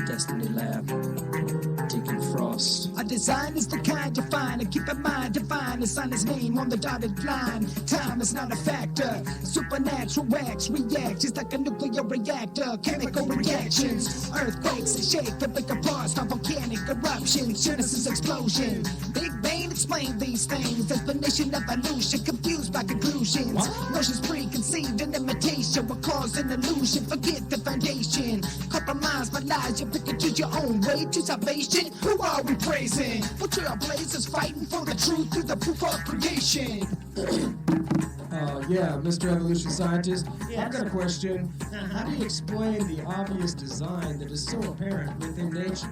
Destiny Lab, Deacon Frost. Our design is the kind you find, and keep in mind, divine is on his name on the dotted line. Time is not a factor. Supernatural wax reacts just like a nuclear reactor. Chemical reactions, earthquakes and shake the bigger parts from volcanic eruptions. Genesis explosion. Big Bang explain these things. Definition of evolution, confused by conclusions. Notions preconceived and imitation will cause an illusion. Forget the foundation. Compromise by lies. You pick and choose your own way to salvation. Who are we praising? What trailblazers fighting for the truth through the proof of creation? Yeah, Mr. Evolution Scientist, Yes. I've got a question. How do you explain the obvious design that is so apparent within nature?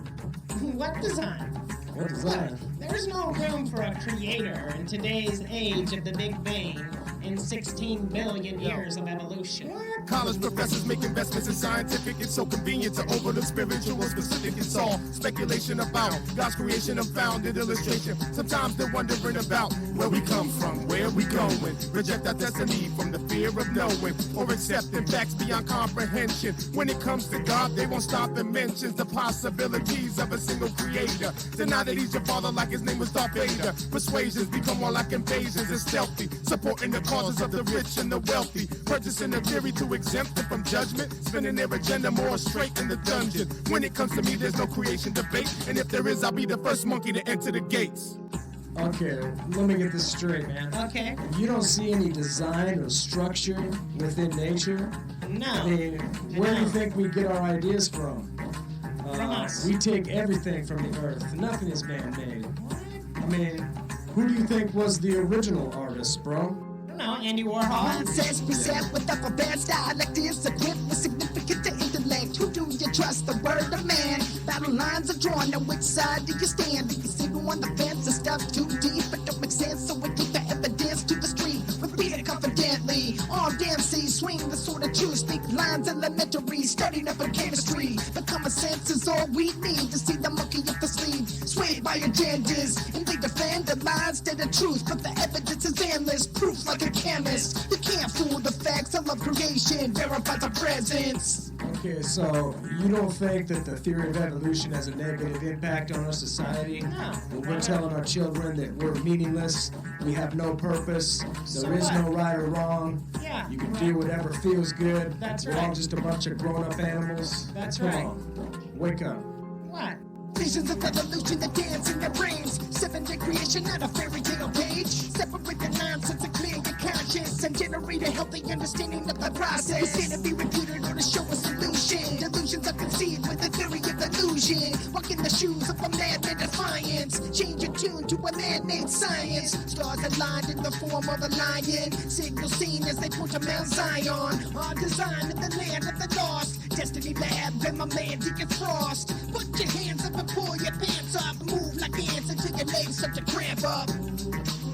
What design? What design? There's no room for a creator in today's age of the Big Bang in 16 billion years of evolution. College professors make investments in scientific. It's so convenient to overlook spiritual specific. It's all speculation about God's creation, unfounded illustration. Sometimes they're wondering about where we come from, where we going. Reject our destiny from the fear of knowing, or accepting facts beyond comprehension. When it comes to God, they won't stop and mention the possibilities of a single creator. Deny that he's your father like his name was Darth Vader. Persuasions become more like invasions and stealthy, supporting the causes of the rich and the wealthy, purchasing a theory to exempt them from judgment, spinning their agenda more straight in the dungeon. When it comes to me, there's no creation debate, and if there is, I'll be the first monkey to enter the gates. Okay, let me get this straight, man. Okay. You don't see any design or structure within nature? No. I mean, where do you think we get our ideas from? From us. We take everything from the earth. Nothing is man-made. I mean, who do you think was the original artist, bro? No, Andy Warhol. Mind says preset with alphabet style like this. A gift with significant to intellect. Who do you trust? The word of man. Battle lines are drawn. On which side do you stand? Do you see who on the fence? The stuff too deep, but don't make sense. So we put the evidence to the street. Repeat it confidently. All damn see, swing the sword of truth. Speak lines elementary. Studying up in chemistry. But common sense is all we need to see the monkey up the sleeve. Swayed by agendas. And they defend the lies to the truth. But the evidence is endless. Proof like a chemist. You can't fool the facts. I love creation. Verifies our presence. Okay, so you don't think that the theory of evolution has a negative impact on our society? No. When we're telling our children that we're meaningless, we have no purpose, So there is what? no right or wrong, Yeah. you can do whatever feels good, That's we're all right. just a bunch of grown-up animals. That's Come right. on, wake up. What? Visions of evolution that dance in your brains. Seven-day creation, not a fairy tale page. Separate the nonsense and clear your conscience and generate a healthy understanding of the process. It's here to be refuted or to show a solution. Delusions are conceived with the theory of illusion. Walk in the shoes of a madman defiance. Change your tune to a man-made science. Stars aligned in the form of a lion. Signal seen as they point to Mount Zion. Our design in the land of the lost. Destiny Lab and my man Deacon Frost. Put your hands up and pull your pants up. Move like ants until your legs start to cramp up.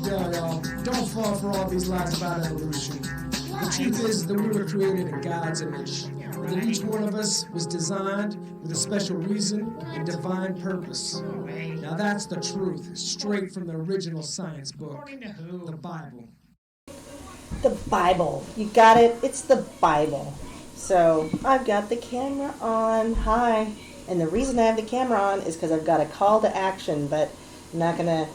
Y'all, don't fall for all these lies about evolution. The truth is that we were created in God's image. And that each one of us was designed with a special reason and divine purpose. No way. Now that's the truth, straight from the original science book, According to who? the Bible. The Bible. You got it? It's the Bible. So I've got the camera on. Hi. And the reason I have the camera on is because I've got a call to action, but I'm not going to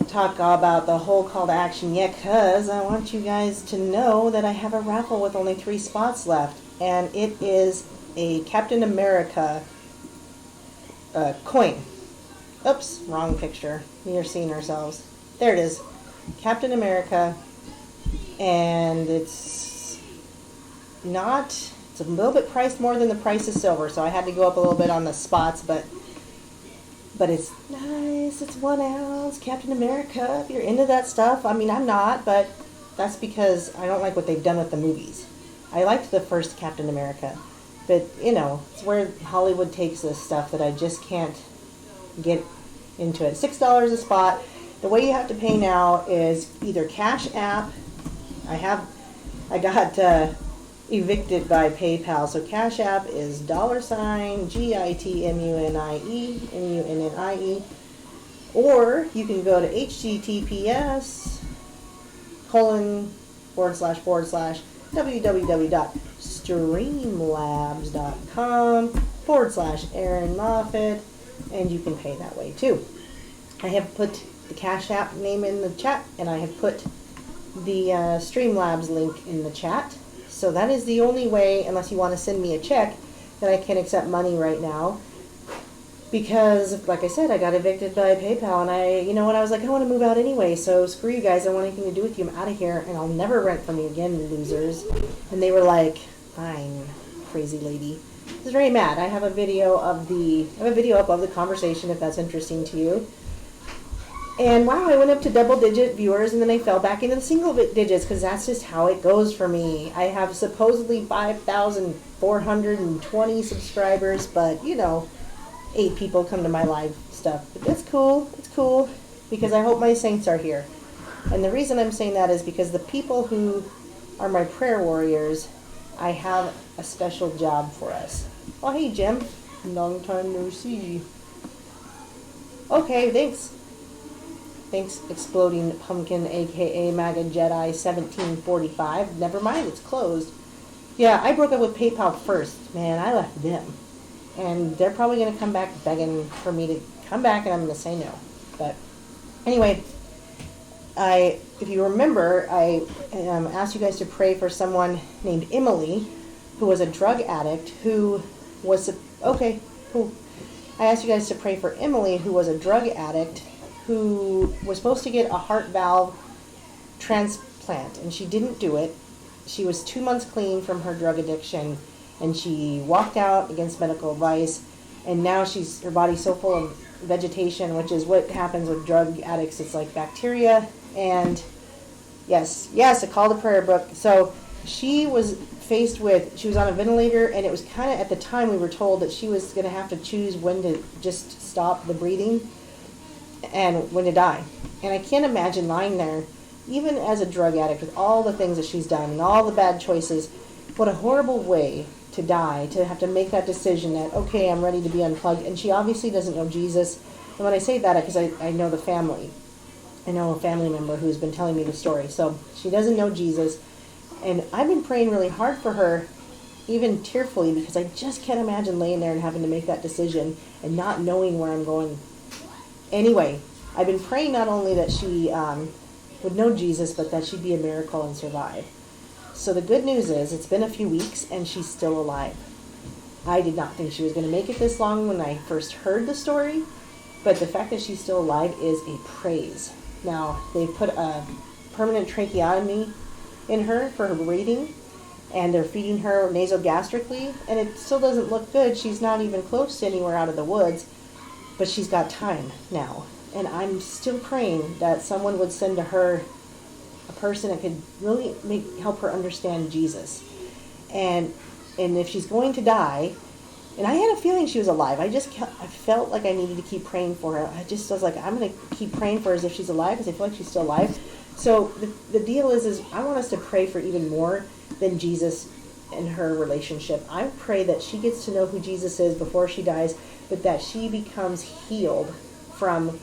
talk about the whole call to action yet because I want you guys to know that I have a raffle with only 3 spots left. And it is a Captain America coin. Oops, wrong picture. We are seeing ourselves. There it is. Captain America. And it's a little bit priced more than the price of silver, so I had to go up a little bit on the spots, but it's nice. It's 1 ounce Captain America. If you're into that stuff, I mean, I'm not, but that's because I don't like what they've done with the movies. I liked the first Captain America, but it's where Hollywood takes this stuff that I just can't get into it. $6 a spot. The way you have to pay now is either Cash App. I got evicted by PayPal, so Cash App is $GITMUNIE, or you can go to https:// www.streamlabs.com/Aaron Moffat, and you can pay that way too. I have put the Cash App name in the chat, and I have put the Streamlabs link in the chat. So that is the only way, unless you want to send me a check, that I can accept money right now. Because, like I said, I got evicted by PayPal, and I was like, I want to move out anyway, so screw you guys, I don't want anything to do with you, I'm out of here, and I'll never rent from you again, you losers. And they were like, fine, crazy lady. I was very mad. I have a video up of the conversation if that's interesting to you. And wow, I went up to double-digit viewers, and then I fell back into the single digits, because that's just how it goes for me. I have supposedly 5,420 subscribers, but, 8 people come to my live stuff. But that's cool. It's cool, because I hope my saints are here. And the reason I'm saying that is because the people who are my prayer warriors, I have a special job for us. Oh, hey, Jim. Long time no see. Okay, thanks. Thanks, Exploding Pumpkin, a.k.a. MAGA Jedi 1745. Never mind, it's closed. Yeah, I broke up with PayPal first. Man, I left them. And they're probably going to come back begging for me to come back, and I'm going to say no. But anyway, if you remember, I asked you guys to pray for someone named Emily, who was a drug addict, who was... Okay, cool. I asked you guys to pray for Emily, who was a drug addict, who was supposed to get a heart valve transplant, and she didn't do it. She was 2 months clean from her drug addiction, and she walked out against medical advice, and now her body's so full of vegetation, which is what happens with drug addicts. It's like bacteria, and yes, a call to prayer book. So she was she was on a ventilator, and it was kind of, at the time we were told that she was going to have to choose when to just stop the breathing and when to die. And I can't imagine lying there, even as a drug addict, with all the things that she's done and all the bad choices. What a horrible way to die, to have to make that decision that, okay, I'm ready to be unplugged. And she obviously doesn't know Jesus. And when I say that, because I know the family. I know a family member who's been telling me the story. So she doesn't know Jesus. And I've been praying really hard for her, even tearfully, because I just can't imagine laying there and having to make that decision and not knowing where I'm going. Anyway, I've been praying not only that she would know Jesus, but that she'd be a miracle and survive. So the good news is, it's been a few weeks, and she's still alive. I did not think she was going to make it this long when I first heard the story, but the fact that she's still alive is a praise. Now, they put a permanent tracheotomy in her for her breathing, and they're feeding her nasogastrically, and it still doesn't look good. She's not even close to anywhere out of the woods, but she's got time now. And I'm still praying that someone would send to her a person that could really help her understand Jesus. And if she's going to die, and I had a feeling she was alive. I felt like I needed to keep praying for her. I was like, I'm going to keep praying for her as if she's alive, because I feel like she's still alive. So the deal is I want us to pray for even more than Jesus and her relationship. I pray that she gets to know who Jesus is before she dies, but that she becomes healed from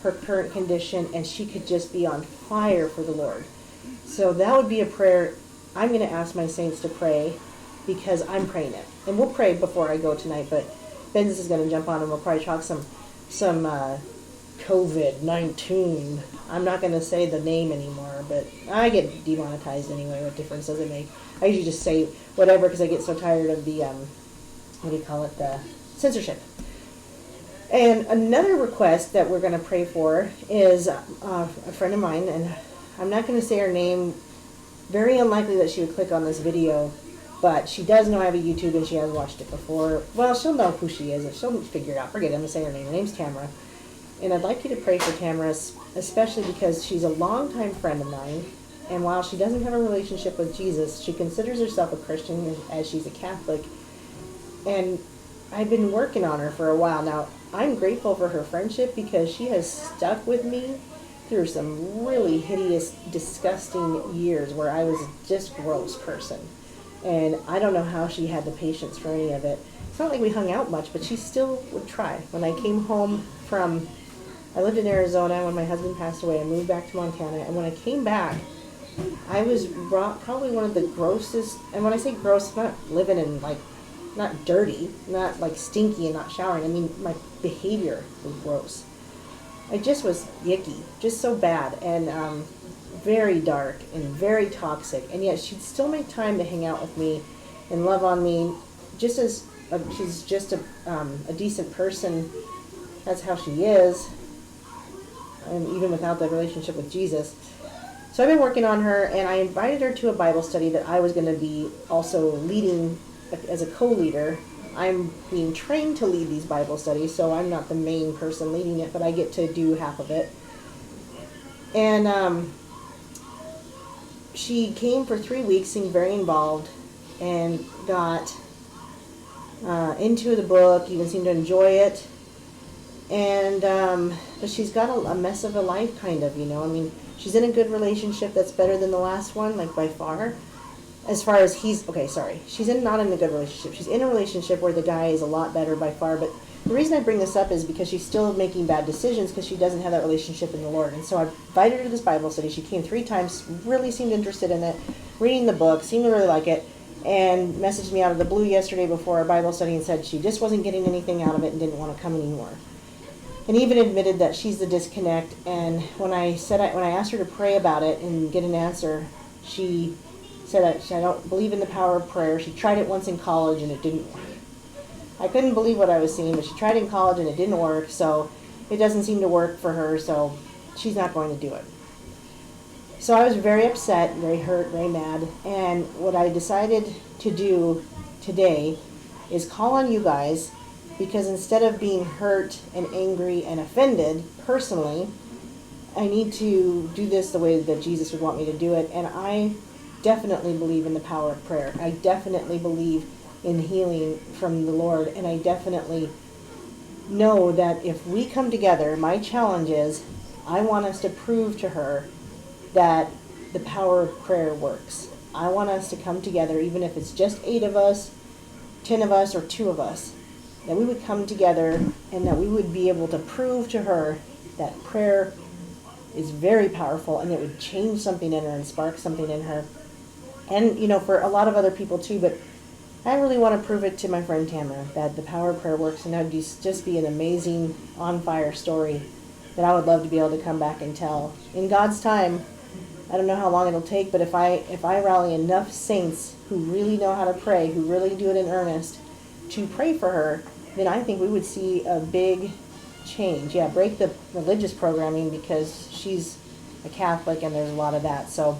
her current condition, and she could just be on fire for the Lord. So that would be a prayer I'm going to ask my saints to pray, because I'm praying it. And we'll pray before I go tonight, but Ben's is going to jump on, and we'll probably talk some COVID-19. I'm not going to say the name anymore, but I get demonetized anyway. What difference does it make? I usually just say whatever, because I get so tired of the, the censorship. And another request that we're going to pray for is a friend of mine, and I'm not going to say her name. Very unlikely that she would click on this video, but she does know I have a YouTube, and she has watched it before. Well, she'll know who she is. She'll figure it out. Forget it. I'm going to say her name. Her name's Tamara. And I'd like you to pray for Tamara, especially because she's a longtime friend of mine. And while she doesn't have a relationship with Jesus, she considers herself a Christian as she's a Catholic. And I've been working on her for a while now. I'm grateful for her friendship, because she has stuck with me through some really hideous, disgusting years where I was just a gross person. And I don't know how she had the patience for any of it. It's not like we hung out much, but she still would try. When I came home I lived in Arizona when my husband passed away. I moved back to Montana, and when I came back, I was probably one of the grossest, and when I say gross, I'm not living in like, not dirty, not like stinky and not showering. I mean, my behavior was gross. I just was yicky, just so bad, and very dark and very toxic. And yet she'd still make time to hang out with me and love on me, just as she's just a decent person. That's how she is, and even without the relationship with Jesus. So I've been working on her, and I invited her to a Bible study that I was going to be also leading as a co-leader. I'm being trained to lead these Bible studies, so I'm not the main person leading it, but I get to do half of it. And she came for 3 weeks, seemed very involved, and got into the book, even seemed to enjoy it. And but she's got a mess of a life, kind of, you know. I mean, she's in a good relationship that's better than the last one, like by far. As far as she's not in a good relationship. She's in a relationship where the guy is a lot better by far. But the reason I bring this up is because she's still making bad decisions because she doesn't have that relationship in the Lord. And so I invited her to this Bible study. She came 3 times, really seemed interested in it, reading the book, seemed to really like it, and messaged me out of the blue yesterday before our Bible study and said she just wasn't getting anything out of it and didn't want to come anymore. And even admitted that she's the disconnect. And when I asked her to pray about it and get an answer, she said I don't believe in the power of prayer. She tried it once in college and it didn't work. I couldn't believe what I was seeing, but she tried it in college and it didn't work, so it doesn't seem to work for her, so she's not going to do it. So I was very upset, very hurt, very mad, and what I decided to do today is call on you guys, because instead of being hurt and angry and offended personally, I need to do this the way that Jesus would want me to do it. And I definitely believe in the power of prayer. I definitely believe in healing from the Lord. And I definitely know that if we come together, my challenge is I want us to prove to her that the power of prayer works. I want us to come together, even if it's just 8 of us, 10 of us, or 2 of us, that we would come together and that we would be able to prove to her that prayer is very powerful and it would change something in her and spark something in her. And, you know, for a lot of other people too, but I really want to prove it to my friend Tamara, that the power of prayer works, and that would just be an amazing, on-fire story that I would love to be able to come back and tell. In God's time, I don't know how long it'll take, but if I rally enough saints who really know how to pray, who really do it in earnest, to pray for her, then I think we would see a big change. Yeah, break the religious programming, because she's a Catholic and there's a lot of that. So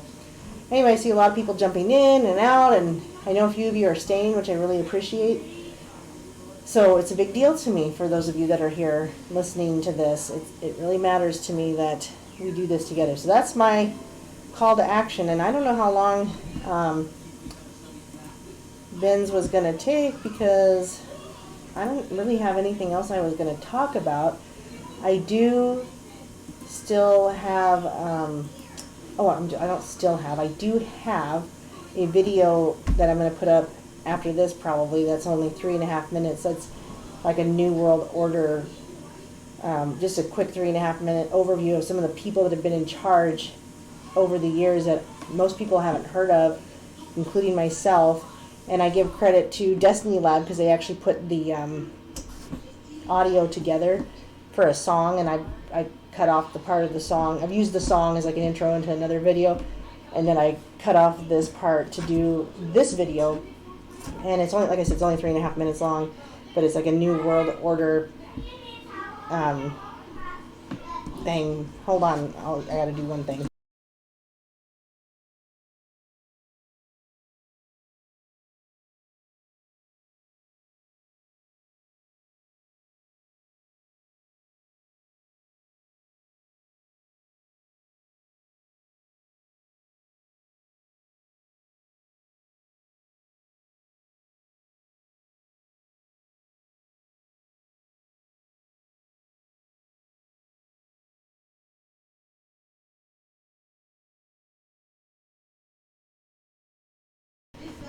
anyway, I see a lot of people jumping in and out, and I know a few of you are staying, which I really appreciate. So it's a big deal to me for those of you that are here listening to this. It really matters to me that we do this together. So that's my call to action, and I don't know how long Ben's was going to take, because I don't really have anything else I was going to talk about. I do still have, I do have a video that I'm going to put up after this probably, that's only 3.5 minutes. That's like a New World Order, just a quick 3.5 minute overview of some of the people that have been in charge over the years that most people haven't heard of, including myself. And I give credit to Destiny Lab, because they actually put the audio together for a song, and I cut off the part of the song. I've used the song as like an intro into another video, and then I cut off this part to do this video. And it's only, like I said, it's only 3.5 minutes long, but it's like a New World Order thing. Hold on, I gotta do one thing.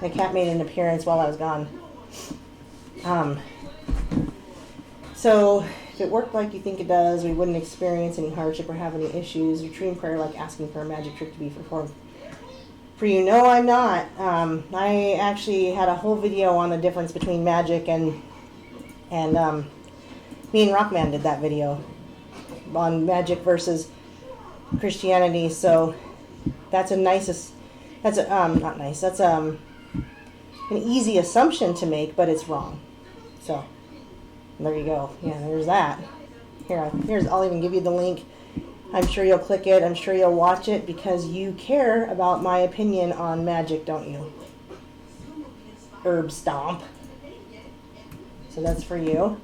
My cat made an appearance while I was gone. So if it worked like you think it does, we wouldn't experience any hardship or have any issues. You're treating prayer like asking for a magic trick to be performed. For you know I'm not. I actually had a whole video on the difference between magic and me and Rockman did that video on magic versus Christianity. So that's not nice. That's an easy assumption to make, but it's wrong. So there you go. Yeah, there's that. I'll even give you the link. I'm sure you'll click it. I'm sure you'll watch it because you care about my opinion on magic, don't you? Herb Stomp. So that's for you.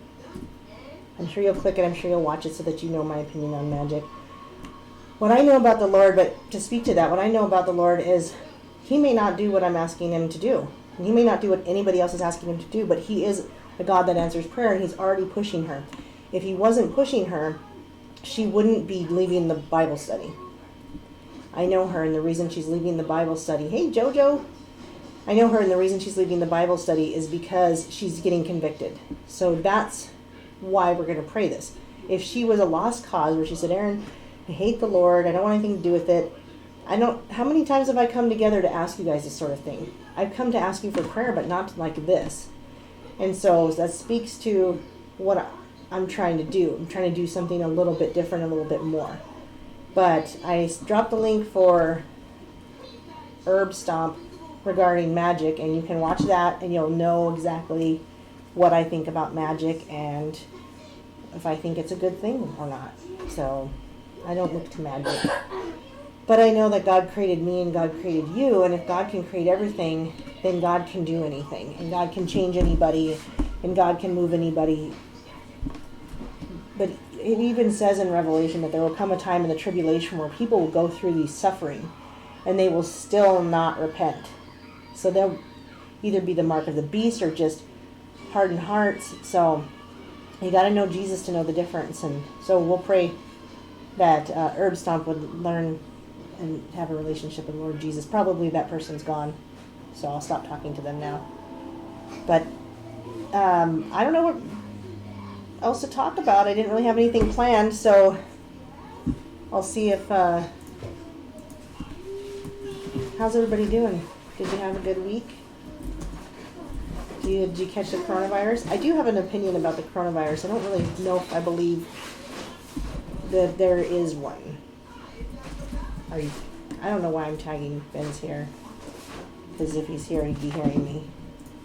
I'm sure you'll click it. I'm sure you'll watch it so that you know my opinion on magic. What I know about the Lord, but to speak to that, what I know about the Lord is he may not do what I'm asking him to do. And he may not do what anybody else is asking him to do, but he is a God that answers prayer, and he's already pushing her. If he wasn't pushing her, she wouldn't be leaving the Bible study. I know her, and the reason she's leaving the Bible study, hey Jojo, I know her, and the reason she's leaving the Bible study is because she's getting convicted. So that's why we're going to pray this. If she was a lost cause where she said, Aaron, I hate the Lord, I don't want anything to do with it, how many times have I come together to ask you guys this sort of thing? I've come to ask you for prayer, but not like this. And so that speaks to what I'm trying to do. I'm trying to do something a little bit different, a little bit more. But I dropped the link for Herb Stomp regarding magic, and you can watch that, and you'll know exactly what I think about magic and if I think it's a good thing or not. So I don't look to magic. But I know that God created me and God created you, and if God can create everything, then God can do anything, and God can change anybody, and God can move anybody. But it even says in Revelation that there will come a time in the tribulation where people will go through these suffering, and they will still not repent. So they'll either be the mark of the beast or just hardened hearts. So you got to know Jesus to know the difference. And so we'll pray that Herb Stomp would learn and have a relationship with Lord Jesus. Probably that person's gone, so I'll stop talking to them now. But I don't know what else to talk about. I didn't really have anything planned, so I'll see if how's everybody doing? Did you have a good week? Did you catch the coronavirus? I do have an opinion about the coronavirus. I don't really know if I believe that there is one. I don't know why I'm tagging Ben's here, because if he's here, he'd be hearing me.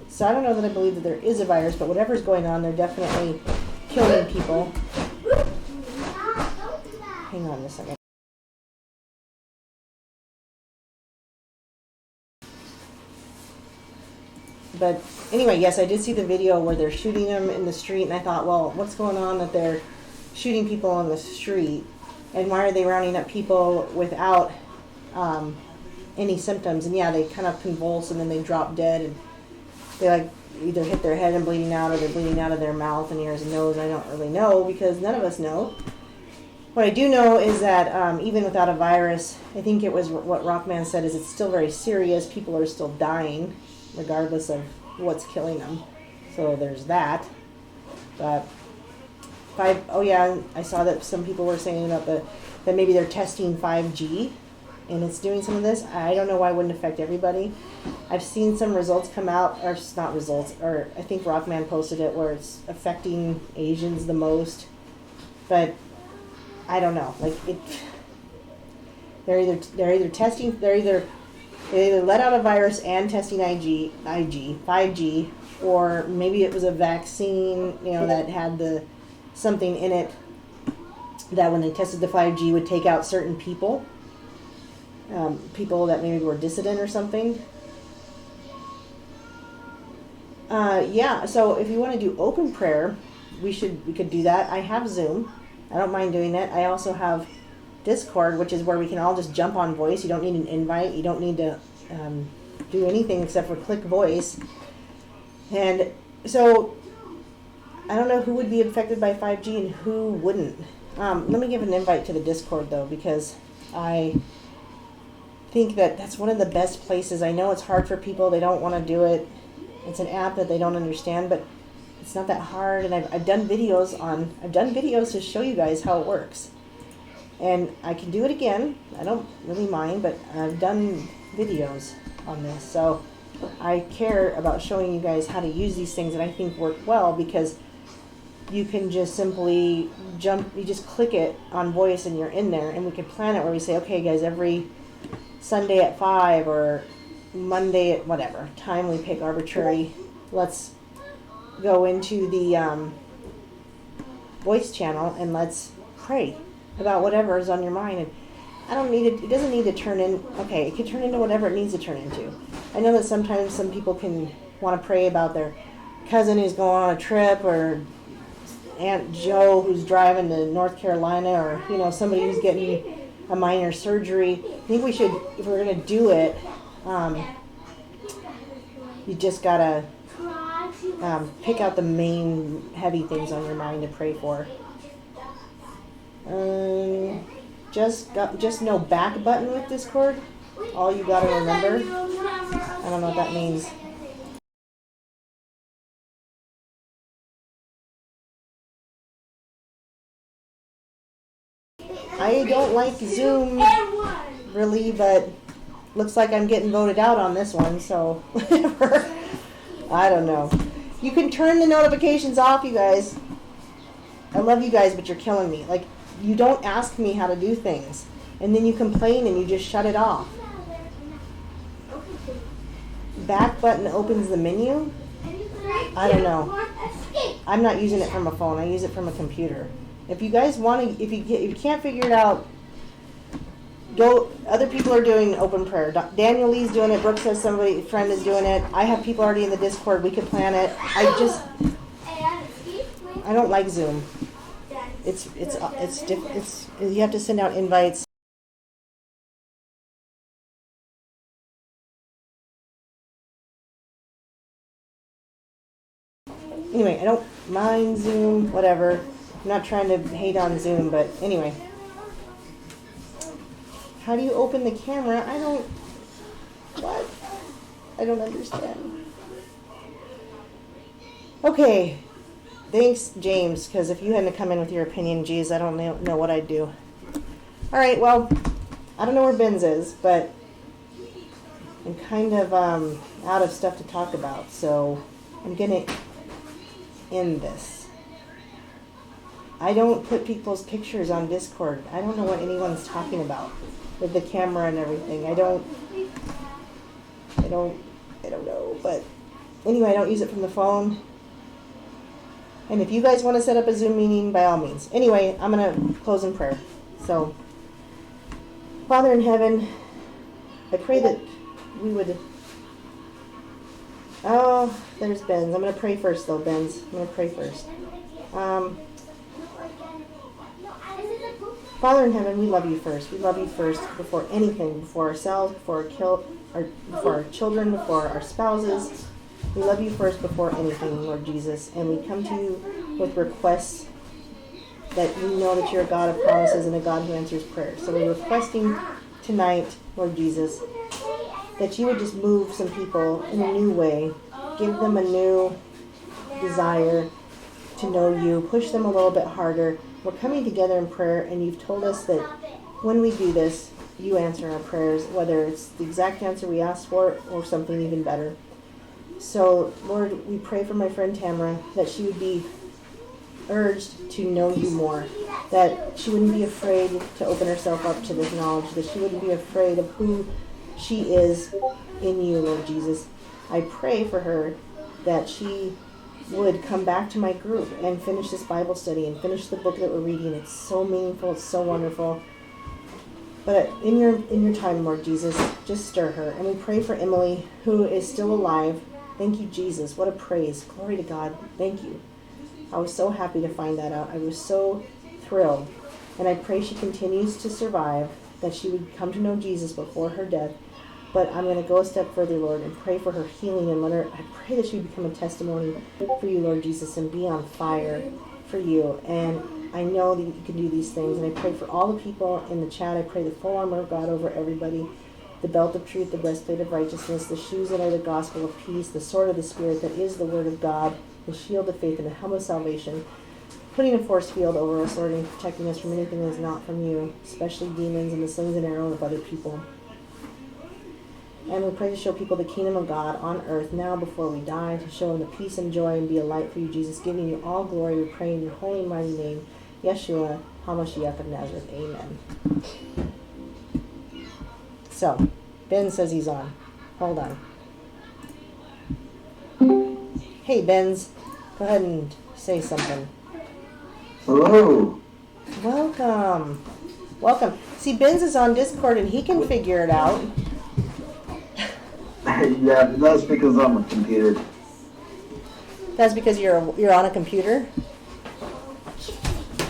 So I don't know that I believe that there is a virus, but whatever's going on, they're definitely killing people. Hang on a second. But anyway, yes, I did see the video where they're shooting them in the street, and I thought, well, what's going on that they're shooting people on the street? And why are they rounding up people without any symptoms? And yeah, they kind of convulse and then they drop dead, and they like either hit their head and bleeding out, or they're bleeding out of their mouth and ears and nose. I don't really know, because none of us know. What I do know is that even without a virus, I think it was what Rockman said, is it's still very serious. People are still dying, regardless of what's killing them. So there's that. But oh yeah, I saw that some people were saying about that maybe they're testing 5G, and it's doing some of this. I don't know why it wouldn't affect everybody. I've seen some results come out, or it's not results, or I think Rockman posted it, where it's affecting Asians the most. But I don't know. Like they're either testing, they either let out a virus and testing 5G, or maybe it was a vaccine, that had something in it that when they tested the 5G would take out certain people, people that maybe were dissident or something. Yeah, so if you want to do open prayer, we could do that. I have Zoom. I don't mind doing it. I also have Discord, which is where we can all just jump on voice. You don't need an invite. You don't need to do anything except for click voice. And so I don't know who would be affected by 5G and who wouldn't. Let me give an invite to the Discord, though, because I think that that's one of the best places. I know it's hard for people. They don't want to do it. It's an app that they don't understand, but it's not that hard. And I've done videos to show you guys how it works. And I can do it again. I don't really mind, but I've done videos on this. So I care about showing you guys how to use these things that I think work well, because you can just simply you just click it on voice and you're in there, and we can plan it where we say, okay guys, every Sunday at 5 or Monday at whatever time we pick arbitrary, let's go into the voice channel and let's pray about whatever is on your mind. And I don't need it. It doesn't need to turn in. Okay, it can turn into whatever it needs to turn into. I know that sometimes some people can want to pray about their cousin who's going on a trip, or Aunt Joe who's driving to North Carolina, or somebody who's getting a minor surgery. I think we should, if we're going to do it, you just gotta pick out the main heavy things on your mind to pray for. Just no back button with Discord. All you gotta remember. I don't know what that means. I don't like Zoom really, but looks like I'm getting voted out on this one, so whatever. I don't know. You can turn the notifications off, you guys. I love you guys, but you're killing me. Like, you don't ask me how to do things, and then you complain and you just shut it off. Back button opens the menu. I don't know. I'm not using it from a phone. I use it from a computer. If you guys want to, if you can't figure it out, go. Other people are doing open prayer. Daniel Lee's doing it. Brooke says a friend is doing it. I have people already in the Discord. We could plan it. I don't like Zoom. It's you have to send out invites. Anyway, I don't mind Zoom, whatever. I'm not trying to hate on Zoom, but anyway. How do you open the camera? I don't understand. Okay. Thanks, James, because if you hadn't come in with your opinion, geez, I don't know what I'd do. All right, well, I don't know where Ben's is, but I'm kind of out of stuff to talk about, so I'm going to end this. I don't put people's pictures on Discord. I don't know what anyone's talking about with the camera and everything. I don't know, but anyway, I don't use it from the phone. And if you guys want to set up a Zoom meeting, by all means. Anyway, I'm going to close in prayer. So, Father in heaven, I pray that we would... Oh, there's Ben's. I'm going to pray first, though, Ben's. I'm going to pray first. Father in heaven, we love you first. We love you first before anything, before ourselves, before our children, before our spouses. We love you first before anything, Lord Jesus, and we come to you with requests that we know that you're a God of promises and a God who answers prayers. So we're requesting tonight, Lord Jesus, that you would just move some people in a new way, give them a new desire to know you, push them a little bit harder. We're coming together in prayer, and you've told us that when we do this, you answer our prayers, whether it's the exact answer we asked for or something even better. So, Lord, we pray for my friend Tamara, that she would be urged to know you more, that she wouldn't be afraid to open herself up to this knowledge, that she wouldn't be afraid of who she is in you, Lord Jesus. I pray for her that she would come back to my group and finish this Bible study and finish the book that we're reading. It's so meaningful, it's so wonderful. But in your time, Lord Jesus, just stir her. And we pray for Emily, who is still alive. Thank you, Jesus. What a praise. Glory to God. Thank you. I was so happy to find that out. I was so thrilled. And I pray she continues to survive, that she would come to know Jesus before her death. But I'm going to go a step further, Lord, and pray for her healing. And I pray that she would become a testimony for you, Lord Jesus, and be on fire for you. And I know that you can do these things. And I pray for all the people in the chat. I pray the full armor of God over everybody. The belt of truth, the breastplate of righteousness, the shoes that are the gospel of peace, the sword of the Spirit that is the word of God, the shield of faith, and the helmet of salvation. putting a force field over us, Lord, and protecting us from anything that is not from you, especially demons and the slings and arrows of other people. And we pray to show people the kingdom of God on earth now before we die, to show them the peace and joy and be a light for you, Jesus, giving you all glory. We pray in your holy and mighty name, Yeshua HaMashiach of Nazareth. Amen. So, Ben says he's on. Hold on. Hey, Benz, go ahead and say something. Hello. Welcome. Welcome. See, Benz is on Discord and he can figure it out. Yeah, but that's because I'm a computer. That's because you're on a computer?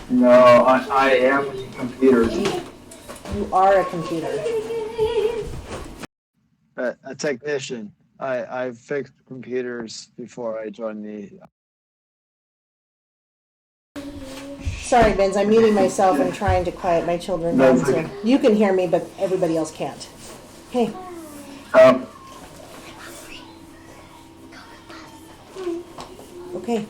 No, I am a computer. You are a computer. A technician. I've fixed computers before I joined the... Sorry, Benz, I'm muting myself and trying to quiet my children down. So you can hear me, but everybody else can't. Hey. Okay.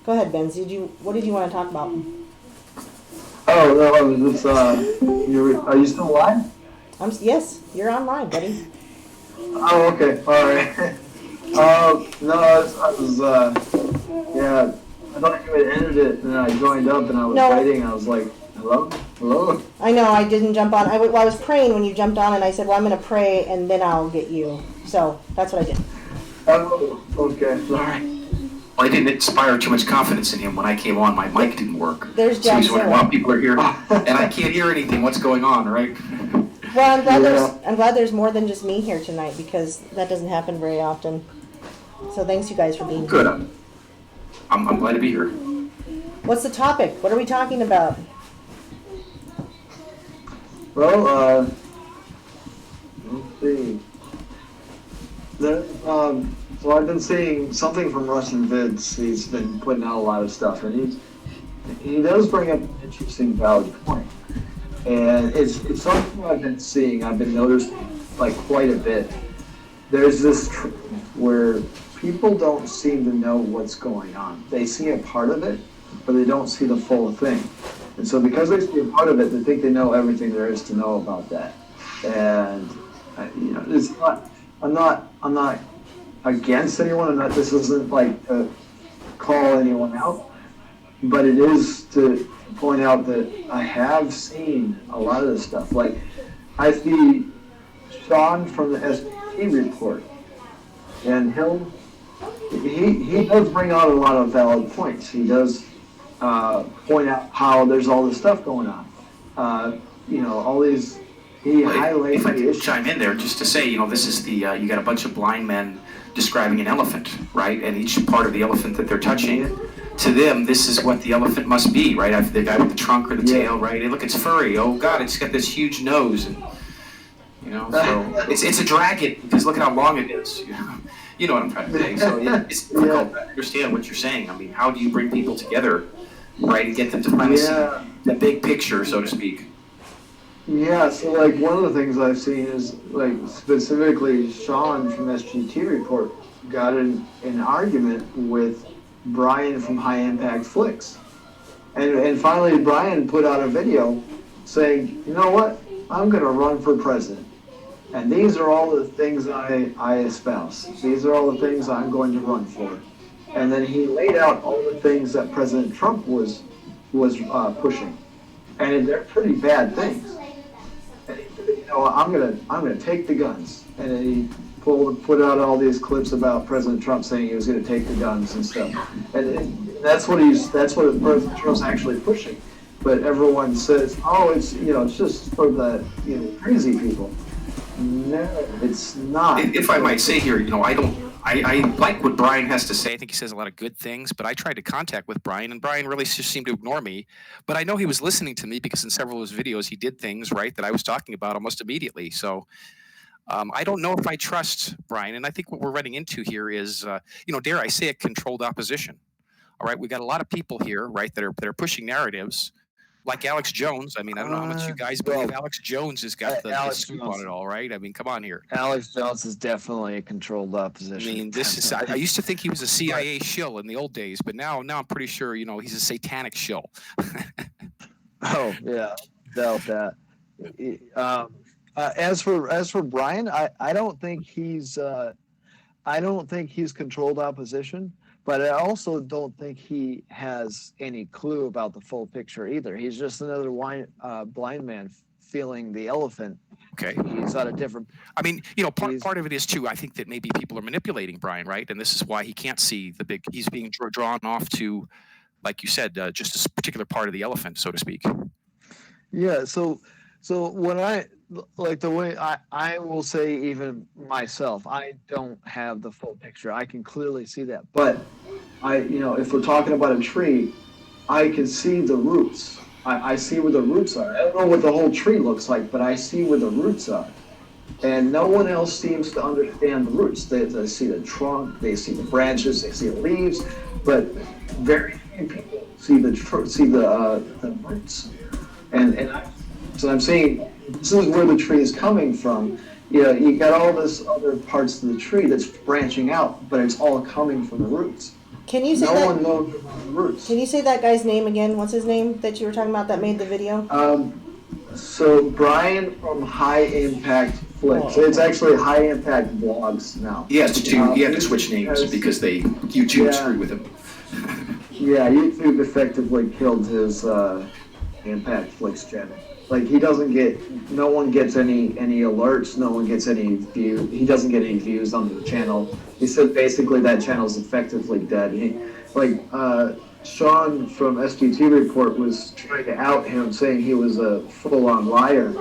Go ahead, Benz. What did you want to talk about? Oh, no, I was just, are you still live? Yes, you're online, buddy. Oh, okay, alright. No, yeah, I thought you had ended it, and then I joined up, and I was writing, and I was like, hello? Hello? I know, I didn't jump on. I was praying when you jumped on, and I said, well, I'm going to pray, and then I'll get you. So, that's what I did. Oh, okay, sorry. Well, I didn't inspire too much confidence in him when I came on. My mic didn't work. There's so he's wondering, Sarah. wow, people are here, and I can't hear anything. What's going on, right? Well, I'm glad there's more than just me here tonight, because that doesn't happen very often. So thanks, you guys, for being Good. here. I'm glad to be here. What's the topic? What are we talking about? Well, let's see. So I've been seeing something from Russian vids. He's been putting out a lot of stuff, and he does bring up an interesting, valid point. And it's something I've been seeing. I've been noticing like quite a bit. There's this where people don't seem to know what's going on. They see a part of it, but they don't see the full thing. And so because they see a part of it, they think they know everything there is to know about that. And it's not. I'm not against anyone. This isn't like to call anyone out, but it is to point out that I have seen a lot of this stuff. Like I see Sean from the SBT report, and he does bring out a lot of valid points. He does point out how there's all this stuff going on. All these. He highlights if I the could issues. chime in there just to say, this is the you got a bunch of blind men describing an elephant, right? And each part of the elephant that they're touching, to them, this is what the elephant must be, right? After the guy with the trunk or the tail, right? Hey, look, it's furry. Oh God, it's got this huge nose, and so it's a dragon because look at how long it is. You know what I'm trying to say. So it's difficult to understand what you're saying. I mean, how do you bring people together, right, and get them to finally see the big picture, so to speak? Yeah, so like one of the things I've seen is like specifically Sean from SGT Report got in an argument with Brian from High Impact Flicks. And finally Brian put out a video saying, you know what, I'm going to run for president. And these are all the things I espouse. These are all the things I'm going to run for. And then he laid out all the things that President Trump was pushing. And they're pretty bad things. And he said, I'm gonna take the guns. And then he put out all these clips about President Trump saying he was gonna take the guns and stuff. And that's what President Trump's actually pushing. But everyone says, oh, it's just for the crazy people. No, it's not. If I might say here, I like what Brian has to say. I think he says a lot of good things, but I tried to contact with Brian, and Brian really just seemed to ignore me. But I know he was listening to me because in several of his videos, he did things, right, that I was talking about almost immediately. So I don't know if I trust Brian. And I think what we're running into here is, dare I say it, controlled opposition. All right, we got a lot of people here, right, that are pushing narratives, like Alex Jones. I mean, I don't know how much you guys believe Alex Jones has got the scoop Jones. on it all, right? I mean, come on here. Alex Jones is definitely a controlled opposition. I mean, this is. I used to think he was a CIA shill in the old days, but now I'm pretty sure he's a satanic shill. Oh yeah, doubt that. As for Brian, I don't think he's controlled opposition, but I also don't think he has any clue about the full picture either. He's just another blind man feeling the elephant. Okay. He's got a different. I mean, part of it is too. I think that maybe people are manipulating Brian, right? And this is why he can't see the big. He's being drawn off to, like you said, just a particular part of the elephant, so to speak. Yeah. So when I like the way I will say, even myself, I don't have the full picture. I can clearly see that, But if we're talking about a tree, I can see the roots. I see where the roots are. I don't know what the whole tree looks like, but I see where the roots are. And no one else seems to understand the roots. They see the trunk, they see the branches, they see the leaves, but very few people see the roots. So I'm saying this is where the tree is coming from. You got all this other parts of the tree that's branching out, but it's all coming from the roots. Can you say No one knows about the roots. Can you say that guy's name again? What's his name that you were talking about that made the video? So Brian from High Impact Flicks. It's actually High Impact Vlogs now. He had to switch names because YouTube screwed with him. Yeah, YouTube effectively killed his Impact Flicks channel. Like no one gets any alerts, no one gets any view. He doesn't get any views on the channel. He said basically that channel's effectively dead. Sean from SGT Report was trying to out him, saying he was a full-on liar,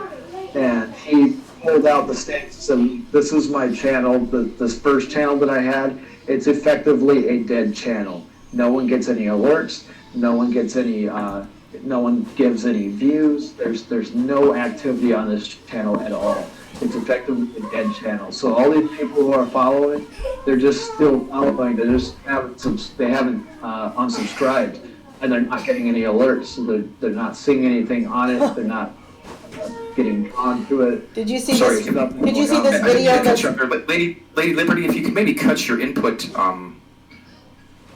and he pulled out the stance and this is my channel, this first channel that I had. It's effectively a dead channel. No one gets any alerts. No one gets any. No one gives any views. There's no activity on this channel at all. It's effectively a dead channel. So all these people who are following, they're just still following. They just haven't unsubscribed, and they're not getting any alerts. So they're not seeing anything on it. They're not getting onto it. Did you see this? Did you see this video? Lady Liberty, if you could maybe cut your input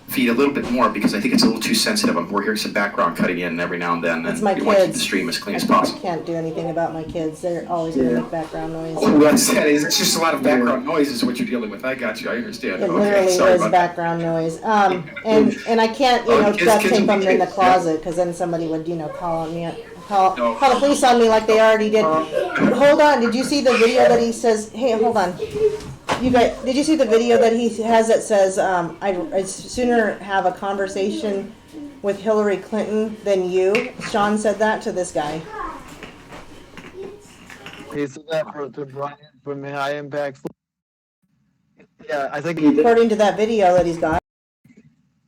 feed a little bit more, because I think it's a little too sensitive. We're hearing some background cutting in every now and then. It's my you want to keep kids. the stream as clean as possible. I can't do anything about my kids. They're always going to make background noise. What I said is it's just a lot of background noise is what you're dealing with. I got you. I understand. It literally is background noise. And I can't, duct tape them in the closet, because then somebody would, call on me. Call the police on me like they already did. Hold on. Did you see the video that he says? Hey, hold on. You guys, did you see the video that he has that says, I'd sooner have a conversation with Hillary Clinton than you? Sean said that to this guy. He said that to Brian from High Impact. Yeah, I think he did. According to that video that he's got.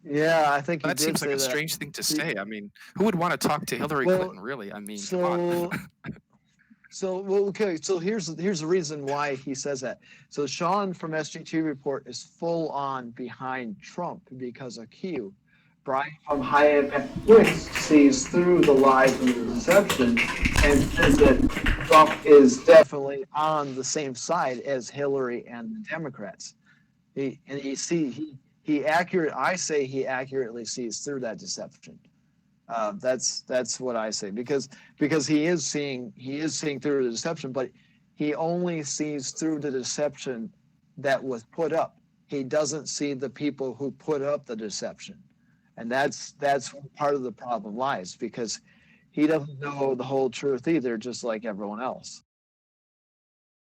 Yeah, I think that seems like a strange thing to say. I mean, who would want to talk to Hillary Clinton, really? I mean, come on. Okay. So here's the reason why he says that. So Sean from SGT Report is full on behind Trump because of Q. Brian from High Impact Flicks sees through the lies and the deception and says that Trump is definitely on the same side as Hillary and the Democrats. He accurately sees through that deception. That's what I say, because he is seeing through the deception, but he only sees through the deception that was put up. He doesn't see the people who put up the deception, and that's where part of the problem lies, because he doesn't know the whole truth either, just like everyone else.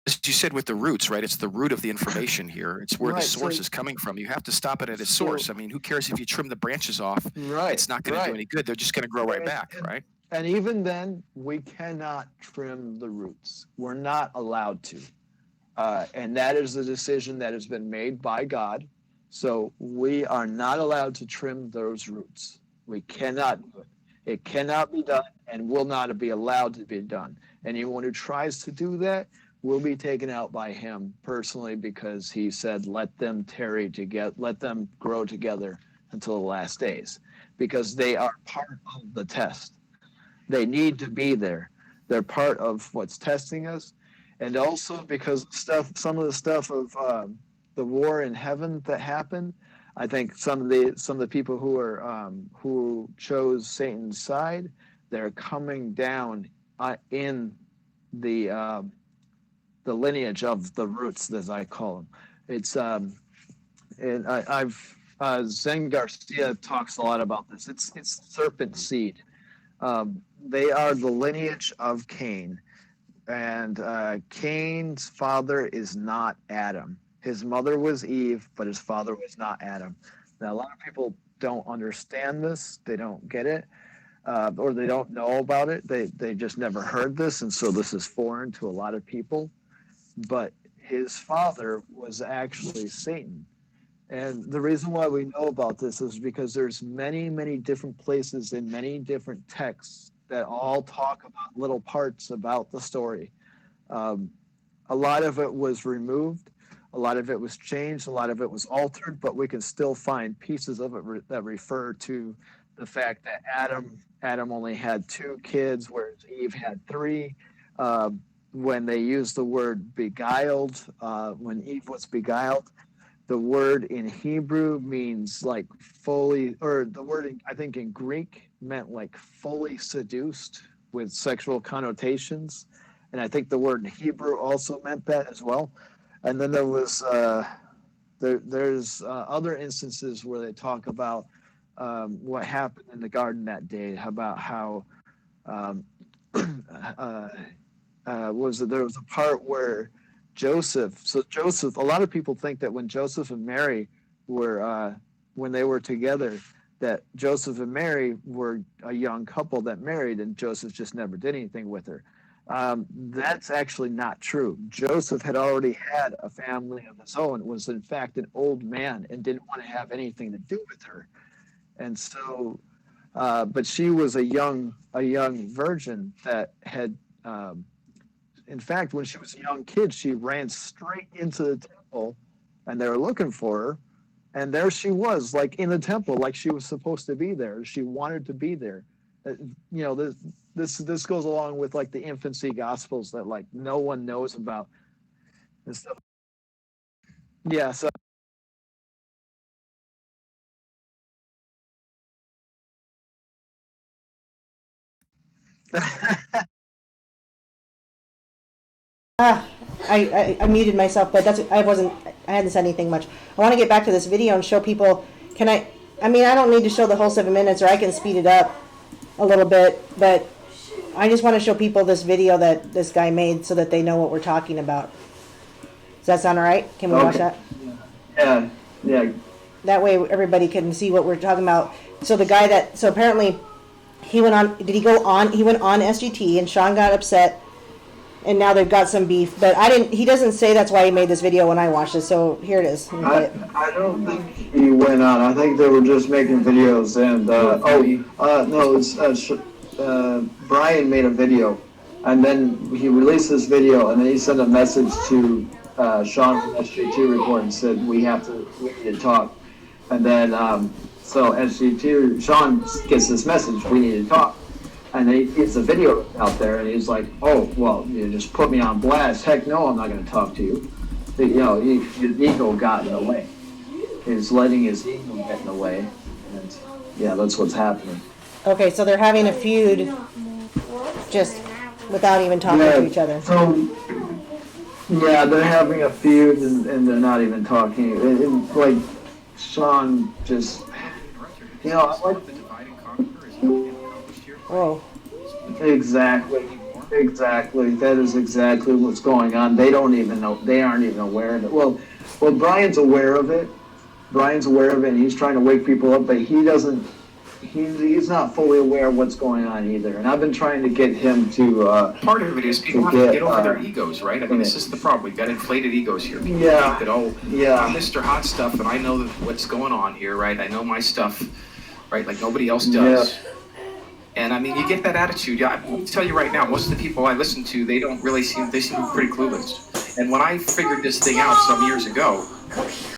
As you said with the roots, right? It's the root of the information here. It's where the source is coming from. You have to stop it at its source. I mean, who cares if you trim the branches off? Right. It's not going to do any good. They're just going to grow right back, right? And even then, we cannot trim the roots. We're not allowed to. And that is the decision that has been made by God. So we are not allowed to trim those roots. We cannot do it. It cannot be done and will not be allowed to be done. Anyone who tries to do that will be taken out by him personally, because he said, let them tarry together, let them grow together until the last days, because they are part of the test. They need to be there. They're part of what's testing us, and also because some of the stuff of the war in heaven that happened. I think some of the people who chose Satan's side, they're coming down in the lineage of the roots, as I call them. It's and Zen Garcia talks a lot about this. It's serpent seed. They are the lineage of Cain, and Cain's father is not Adam. His mother was Eve, but his father was not Adam. Now, a lot of people don't understand this. They don't get it, or they don't know about it. They just never heard this, and so this is foreign to a lot of people. But his father was actually Satan. And the reason why we know about this is because there's many, many different places in many different texts that all talk about little parts about the story. A lot of it was removed, a lot of it was changed, a lot of it was altered, but we can still find pieces of it that refer to the fact that Adam only had 2 kids, whereas Eve had 3. When they use the word beguiled, when Eve was beguiled, the word in Hebrew means like fully, or the word I think in Greek meant like fully seduced with sexual connotations. And I think the word in Hebrew also meant that as well. And then there was, there's other instances where they talk about what happened in the garden that day, about how there was a part where Joseph, a lot of people think that when Joseph and Mary were, when they were together, that Joseph and Mary were a young couple that married and Joseph just never did anything with her. That's actually not true. Joseph had already had a family of his own, was in fact an old man and didn't want to have anything to do with her. And so, but she was a young virgin that had, in fact, when she was a young kid, she ran straight into the temple and they were looking for her. And there she was, like in the temple, like she was supposed to be there. She wanted to be there. You know, this goes along with like the infancy gospels that like no one knows about and stuff. Yeah, so I muted myself, but I hadn't said anything much. I want to get back to this video and show people. I mean, I don't need to show the whole 7 minutes, or I can speed it up a little bit, but I just want to show people this video that this guy made so that they know what we're talking about. Does that sound all right? Can we watch that? Yeah. That way everybody can see what we're talking about. So the guy so apparently he went on, he went on SGT and Sean got upset and now they've got some beef, but he doesn't say that's why he made this video when I watched it, so here it is. I don't think he went on. I think they were just making videos, and Brian made a video, and then he released this video, and then he sent a message to Sean from SGT Report and said, we need to talk. And then, so SGT, Sean gets this message, we need to talk. And then he gets a video out there, and he's like, oh, well, you just put me on blast. Heck no, I'm not going to talk to you. You know, his ego got in the way. He's letting his ego get in the way. And, yeah, that's what's happening. Okay, so they're having a feud just without even talking to each other. So, yeah, they're having a feud, and they're not even talking. And like, Sean just, you know, I like... Oh. Exactly. That is exactly what's going on. They don't even know. They aren't even aware of it. Well, Brian's aware of it. And he's trying to wake people up, but he doesn't. He's not fully aware of what's going on either. And I've been trying to get him to. Part of it is people have to get over their egos, right? I mean, this is the problem. We've got inflated egos here. People think that, I'm Mr. Hot Stuff, and I know what's going on here, right? I know my stuff, right? Like nobody else does. Yeah. And I mean, you get that attitude. Yeah, I'll tell you right now, most of the people I listen to, they seem pretty clueless. And when I figured this thing out some years ago,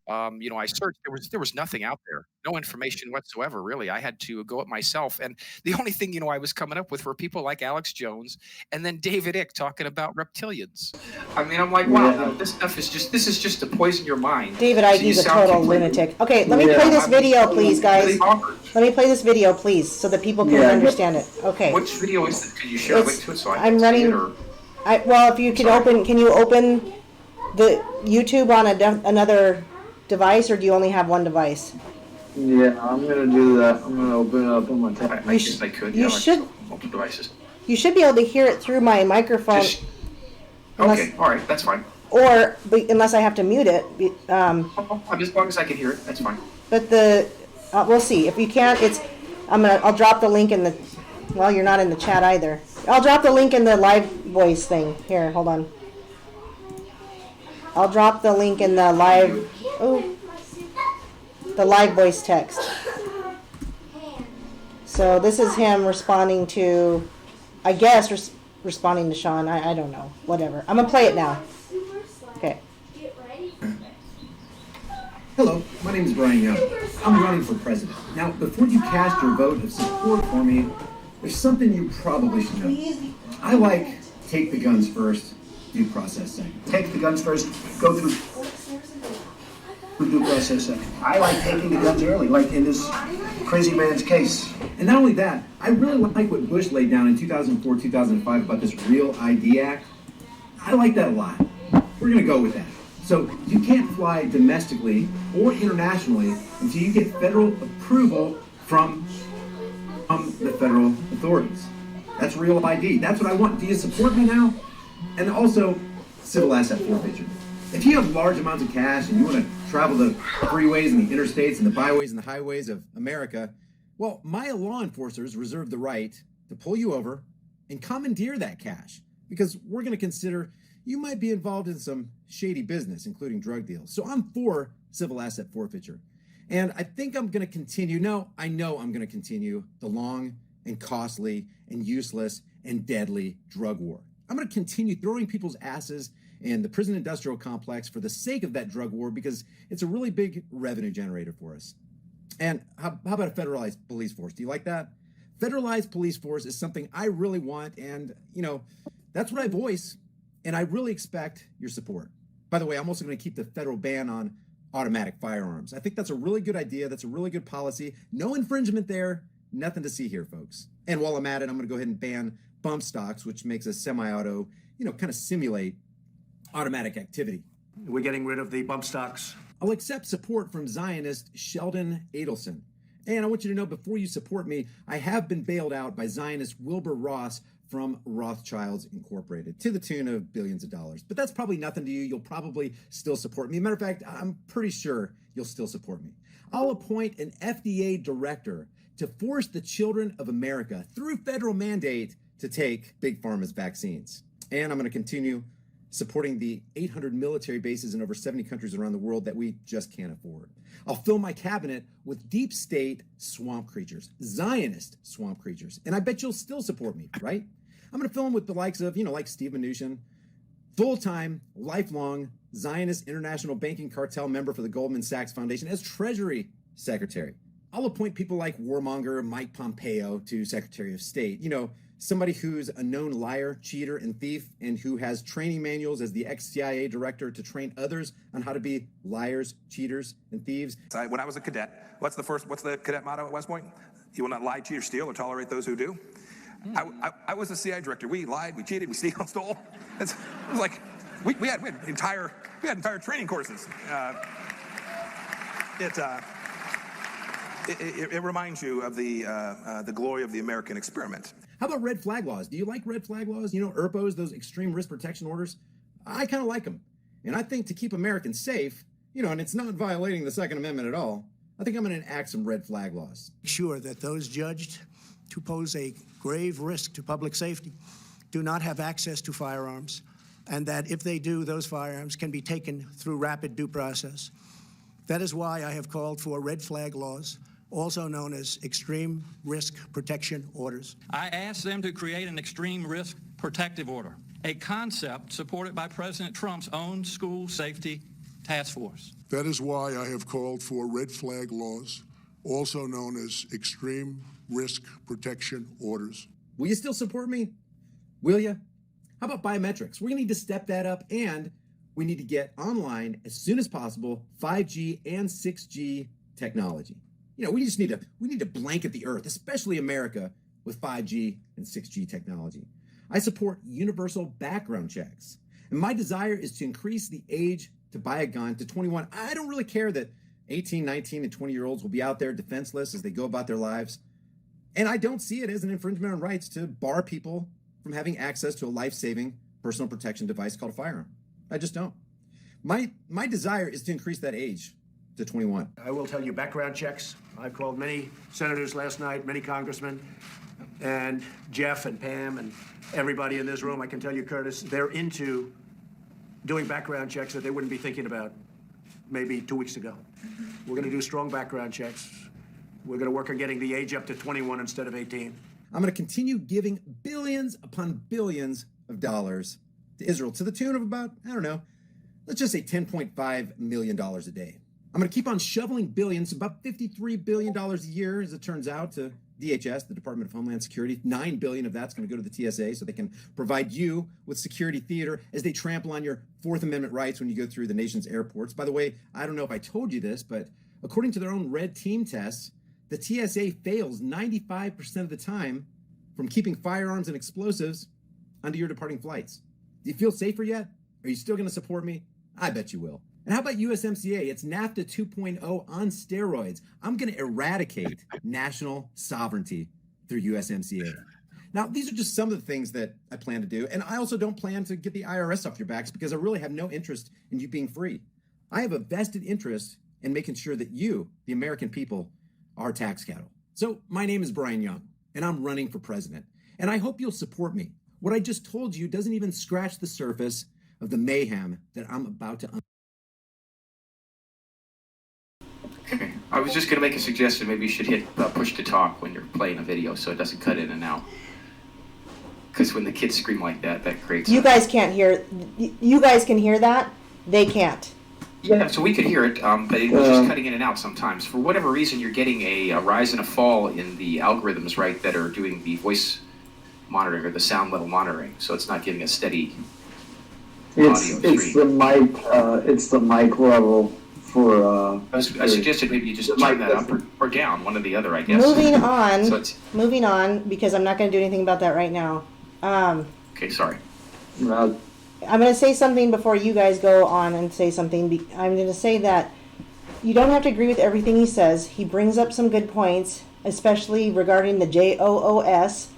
I searched. There was nothing out there, no information whatsoever. Really, I had to go it myself. And the only thing I was coming up with were people like Alex Jones and then David Icke talking about reptilians. I mean, I'm like, wow, this stuff is just to poison your mind. David Icke's a total lunatic. Okay, let me play this video, please, guys. Let me play this video, please, so that people can understand it. Okay. Which video is it? Can you share a link to it so I I'm can running. see it? Or? Well, if you can can you open the YouTube on another device, or do you only have one device? Yeah, I'm gonna do that. I'm gonna open it up on my tablet. I guess I could. You should. Multiple devices. You should be able to hear it through my microphone. Okay, all right, that's fine. Or unless I have to mute it. As long as I can hear it, that's fine. But we'll see. If you can't, I'll drop the link in the. Well, you're not in the chat either. I'll drop the link in the live voice thing. Here, hold on. I'll drop the link in the live. The live voice text. So this is him responding to, I guess, responding to Sean. I don't know. Whatever. I'm gonna play it now. Okay. Hello, my name is Brian Young. I'm running for president. Now, before you cast your vote of support for me, there's something you probably should know. I like take the guns first, due process second. Take the guns first, go through due process second. I like taking the guns early, like in this crazy man's case. And not only that, I really like what Bush laid down in 2004, 2005 about this Real ID Act. I like that a lot. We're going to go with that. So you can't fly domestically or internationally until you get federal approval from the federal authorities. That's Real ID. That's what I want. Do you support me now? And also, civil asset forfeiture. If you have large amounts of cash and you want to travel the freeways and the interstates and the byways and the highways of America, well, my law enforcers reserve the right to pull you over and commandeer that cash, because we're going to consider you might be involved in some shady business, including drug deals. So I'm for civil asset forfeiture. And I think I'm going to continue, I know I'm going to continue the long and costly and useless and deadly drug war. I'm going to continue throwing people's asses in the prison industrial complex for the sake of that drug war, because it's a really big revenue generator for us. And how about a federalized police force? Do you like that? Federalized police force is something I really want, and, that's what I voice, and I really expect your support. By the way, I'm also going to keep the federal ban on automatic firearms. I think that's a really good idea. That's a really good policy. No infringement there. Nothing to see here, folks. And while I'm at it, I'm going to go ahead and ban bump stocks, which makes a semi-auto, kind of simulate automatic activity. We're getting rid of the bump stocks. I'll accept support from Zionist Sheldon Adelson. And I want you to know, before you support me, I have been bailed out by Zionist Wilbur Ross from Rothschilds Incorporated to the tune of billions of dollars. But that's probably nothing to you. You'll probably still support me. Matter of fact, I'm pretty sure you'll still support me. I'll appoint an FDA director to force the children of America, through federal mandate, to take Big Pharma's vaccines. And I'm going to continue supporting the 800 military bases in over 70 countries around the world that we just can't afford. I'll fill my cabinet with deep state swamp creatures, Zionist swamp creatures. And I bet you'll still support me, right? I'm going to fill them with the likes of, like Steve Mnuchin, full-time, lifelong Zionist international banking cartel member for the Goldman Sachs Foundation as Treasury Secretary. I'll appoint people like warmonger Mike Pompeo to Secretary of State. Somebody who's a known liar, cheater, and thief, and who has training manuals as the ex-CIA director to train others on how to be liars, cheaters, and thieves. When I was a cadet, what's the cadet motto at West Point? You will not lie, cheat, or steal, or tolerate those who do. I was the CIA director. We lied, we cheated, we stole. It was like we had entire training courses. It reminds you of the glory of the American experiment. How about red flag laws? Do you like red flag laws? ERPOs, those extreme risk protection orders? I kind of like them. And I think to keep Americans safe, and it's not violating the Second Amendment at all, I think I'm going to enact some red flag laws. Sure that those judged to pose a grave risk to public safety do not have access to firearms, and that if they do, those firearms can be taken through rapid due process. That is why I have called for red flag laws, also known as extreme risk protection orders. I asked them to create an extreme risk protective order. a concept supported by President Trump's own school safety task force. That is why I have called for red flag laws, also known as extreme risk protection orders. Will you still support me? Will you? How about biometrics? We're going to need to step that up, and we need to get online as soon as possible 5G and 6G technology. You know, we need to blanket the earth, especially America, with 5G and 6G technology. I support universal background checks, and my desire is to increase the age to buy a gun to 21. I don't really care that 18, 19, and 20-year-olds will be out there defenseless as they go about their lives. And I don't see it as an infringement on rights to bar people from having access to a life-saving personal protection device called a firearm. I just don't. My desire is to increase that age to 21. I will tell you, background checks. I've called many senators last night, many congressmen, and Jeff and Pam and everybody in this room. I can tell you, Curtis, they're into doing background checks that they wouldn't be thinking about maybe 2 weeks ago. We're going to do strong background checks. We're going to work on getting the age up to 21 instead of 18. I'm going to continue giving billions upon billions of dollars to Israel to the tune of about, I don't know, let's just say $10.5 million a day. I'm going to keep on shoveling billions, about $53 billion a year, as it turns out, to DHS, the Department of Homeland Security. $9 billion of that's going to go to the TSA so they can provide you with security theater as they trample on your Fourth Amendment rights when you go through the nation's airports. By the way, I don't know if I told you this, but according to their own red team tests, the TSA fails 95% of the time from keeping firearms and explosives onto your departing flights. Do you feel safer yet? Are you still going to support me? I bet you will. And how about USMCA? It's NAFTA 2.0 on steroids. I'm going to eradicate national sovereignty through USMCA. Now, these are just some of the things that I plan to do. And I also don't plan to get the IRS off your backs because I really have no interest in you being free. I have a vested interest in making sure that you, the American people, are tax cattle. So my name is Brian Young, and I'm running for president. And I hope you'll support me. What I just told you doesn't even scratch the surface of the mayhem that I'm about to Okay. I was just going to make a suggestion. Maybe you should hit push to talk when you're playing a video so it doesn't cut in and out. Because when the kids scream like that, that creates... You guys can't hear... You guys can hear that. They can't. Yeah, so we could hear it, but it was just cutting in and out sometimes. For whatever reason, you're getting a rise and a fall in the algorithms, right, that are doing the voice monitoring or the sound level monitoring. So it's not giving a steady audio stream. It's the mic level for. I suggested maybe you just turn that up or down, one or the other, I guess. Moving on, because I'm not going to do anything about that right now. Okay, sorry. I'm going to say something before you guys go on and say something. I'm going to say that you don't have to agree with everything he says. He brings up some good points, especially regarding the JOOS,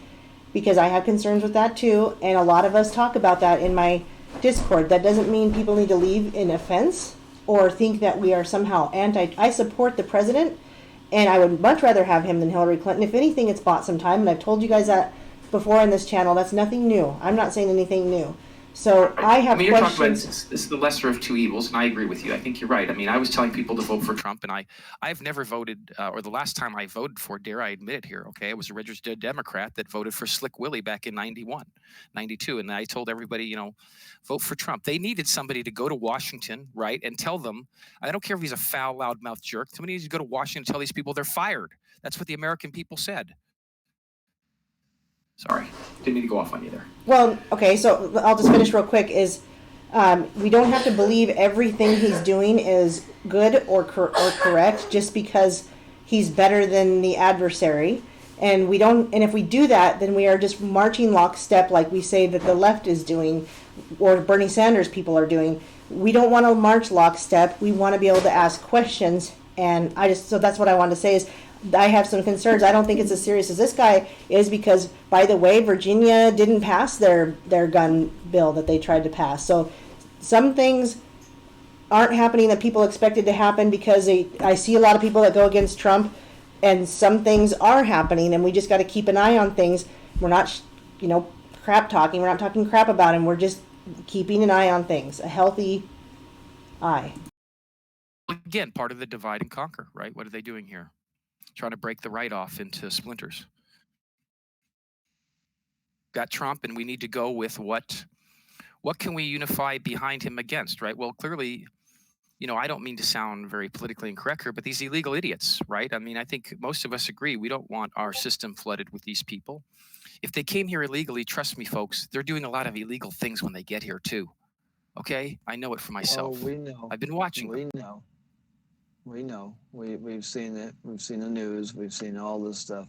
because I have concerns with that too, and a lot of us talk about that in my Discord. That doesn't mean people need to leave in offense or think that we are somehow I support the president, and I would much rather have him than Hillary Clinton. If anything, it's bought some time, and I've told you guys that before on this channel. That's nothing new. I'm not saying anything new. So I have you're questions. talking about this is the lesser of two evils, and I agree with you. I think you're right. I mean, I was telling people to vote for Trump, and I've never voted, or the last time I voted for, dare I admit it here, okay, I was a registered Democrat that voted for Slick Willie back in 91, 92, and I told everybody, you know, vote for Trump. They needed somebody to go to Washington, right, and tell them, I don't care if he's a foul, loudmouth jerk, somebody needs to go to Washington and tell these people they're fired. That's what the American people said. Sorry, didn't mean to go off on you there. Well, okay, so I'll just finish real quick. We don't have to believe everything he's doing is good or correct just because he's better than the adversary. And we don't. And if we do that, then we are just marching lockstep, like we say that the left is doing, or Bernie Sanders people are doing. We don't want to march lockstep. We want to be able to ask questions. And so that's what I wanted to say is, I have some concerns. I don't think it's as serious as this guy is because, by the way, Virginia didn't pass their gun bill that they tried to pass. So some things aren't happening that people expected to happen because I see a lot of people that go against Trump, and some things are happening, and we just got to keep an eye on things. We're not, crap talking. We're not talking crap about him. We're just keeping an eye on things, a healthy eye. Again, part of the divide and conquer, right? What are they doing here? Trying to break the right off into splinters. Got Trump, and we need to go with what what can we unify behind him against, right? Well, clearly, I don't mean to sound very politically incorrect here, but these illegal idiots, right? I mean, I think most of us agree we don't want our system flooded with these people. If they came here illegally, trust me, folks, they're doing a lot of illegal things when they get here too. Okay, I know it for myself. Oh, we know. I've been watching We them. know. We know. We've seen it. We've seen the news. We've seen all this stuff.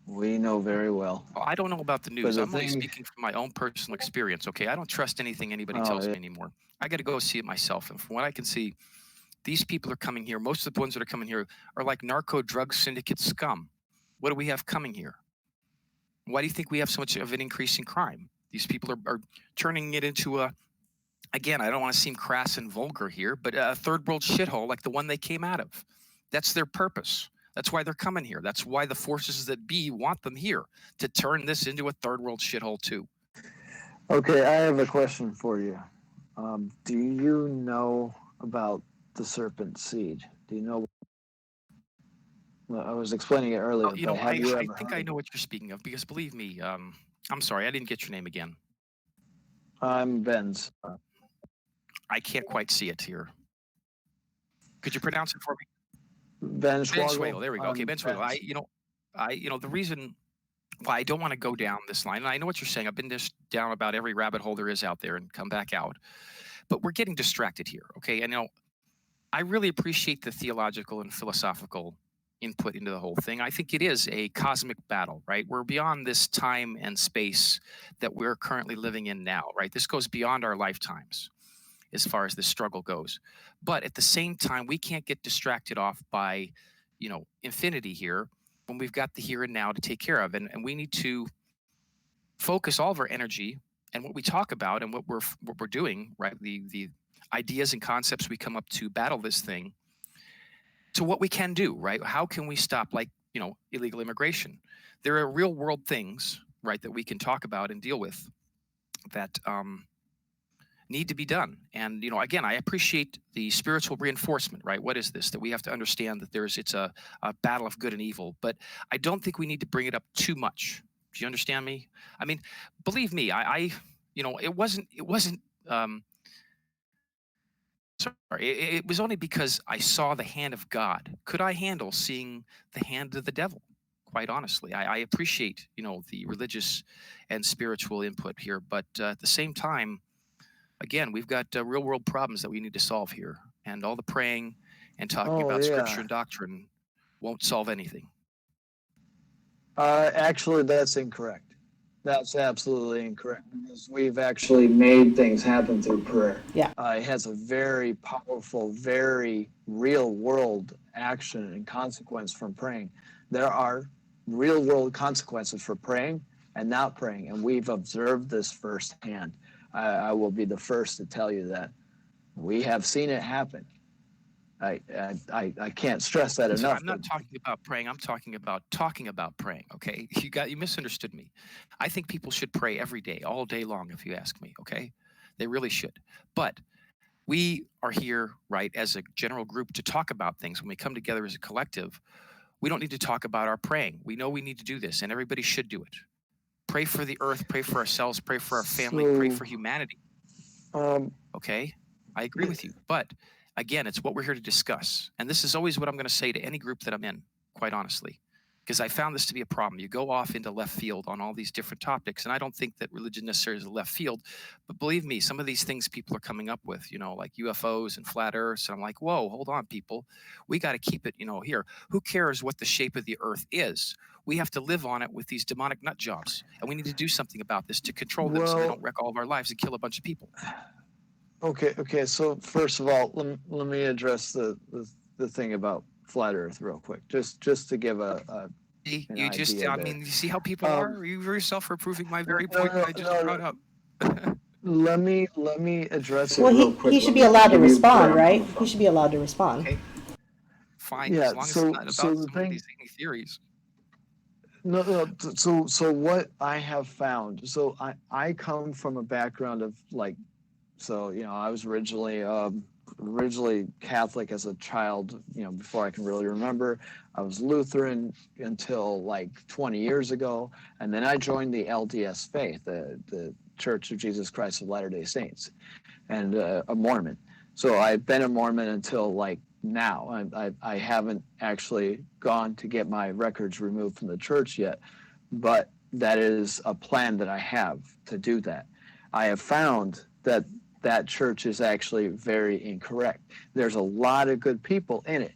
We know very well. Well, I don't know about the But news. the I'm only thing, speaking from my own personal experience. Okay, I don't trust anything anybody oh, tells yeah. me anymore. I got to go see it myself. And from what I can see, these people are coming here. Most of the ones that are coming here are like narco drug syndicate scum. What do we have coming here? Why do you think we have so much of an increase in crime? These people are turning it into a, again, I don't want to seem crass and vulgar here, but a third world shithole like the one they came out of. That's their purpose. That's why they're coming here. That's why the forces that be want them here, to turn this into a third world shithole too. Okay, I have a question for you. Do you know about the serpent seed? Do you know? Well, I was explaining it earlier, but have you ever I think I know what you're speaking of, because believe me, I'm sorry, I didn't get your name again. I'm Ben's. I can't quite see it here. Could you pronounce it for me? Bensuelo. There we go. Okay, Bensuelo. The reason why I don't want to go down this line, and I know what you're saying. I've been just down about every rabbit hole there is out there and come back out. But we're getting distracted here, okay? And I really appreciate the theological and philosophical input into the whole thing. I think it is a cosmic battle, right? We're beyond this time and space that we're currently living in now, right? This goes beyond our lifetimes as far as this struggle goes. But at the same time, we can't get distracted off by, infinity here when we've got the here and now to take care of. And we need to focus all of our energy and what we talk about and what we're doing, right? The ideas and concepts we come up to battle this thing, to what we can do, right? How can we stop, like, illegal immigration? There are real world things, right, that we can talk about and deal with that need to be done. And, again, I appreciate the spiritual reinforcement, right? What is this? That we have to understand that it's a battle of good and evil, but I don't think we need to bring it up too much. Do you understand me? I mean, believe me, it wasn't, sorry, it was only because I saw the hand of God. Could I handle seeing the hand of the devil? Quite honestly, I appreciate, the religious and spiritual input here, but at the same time, again, we've got real world problems that we need to solve here, and all the praying and talking about scripture and doctrine won't solve anything. Actually, that's incorrect. That's absolutely incorrect, because we've actually made things happen through prayer. Yeah. It has a very powerful, very real world action and consequence from praying. There are real world consequences for praying and not praying, and we've observed this firsthand. I will be the first to tell you that we have seen it happen. I can't stress that enough. I'm not talking about praying. I'm talking about praying. Okay, you misunderstood me. I think people should pray every day, all day long, if you ask me. Okay, they really should. But we are here, right, as a general group to talk about things. When we come together as a collective, we don't need to talk about our praying. We know we need to do this, and everybody should do it. Pray for the earth, pray for ourselves, pray for our family, pray for humanity. Okay, I agree with you. But again, it's what we're here to discuss. And this is always what I'm going to say to any group that I'm in, quite honestly, because I found this to be a problem. You go off into left field on all these different topics, and I don't think that religion necessarily is a left field. But believe me, some of these things people are coming up with, like UFOs and flat earths. And I'm like, whoa, hold on, people. We got to keep it, here. Who cares what the shape of the earth is? We have to live on it with these demonic nut jobs, and we need to do something about this to control them so they don't wreck all of our lives and kill a bunch of people. Okay. So first of all, let me address the thing about flat Earth real quick, just to give you see how people are? You yourself are proving my very point that I just brought up. Let me address it. Well, real quick. he should be allowed to respond, right? He should be allowed to respond. Okay. Fine, Yeah, as long as it's not about some of these theories. No. So what I have found. So I come from a background of I was originally Catholic as a child. Before I can really remember, I was Lutheran until 20 years ago, and then I joined the LDS faith, the Church of Jesus Christ of Latter-day Saints and a Mormon. So I've been a Mormon until like now. I haven't actually gone to get my records removed from the church yet, but that is a plan that I have to do that. I have found that that church is actually very incorrect. There's a lot of good people in it,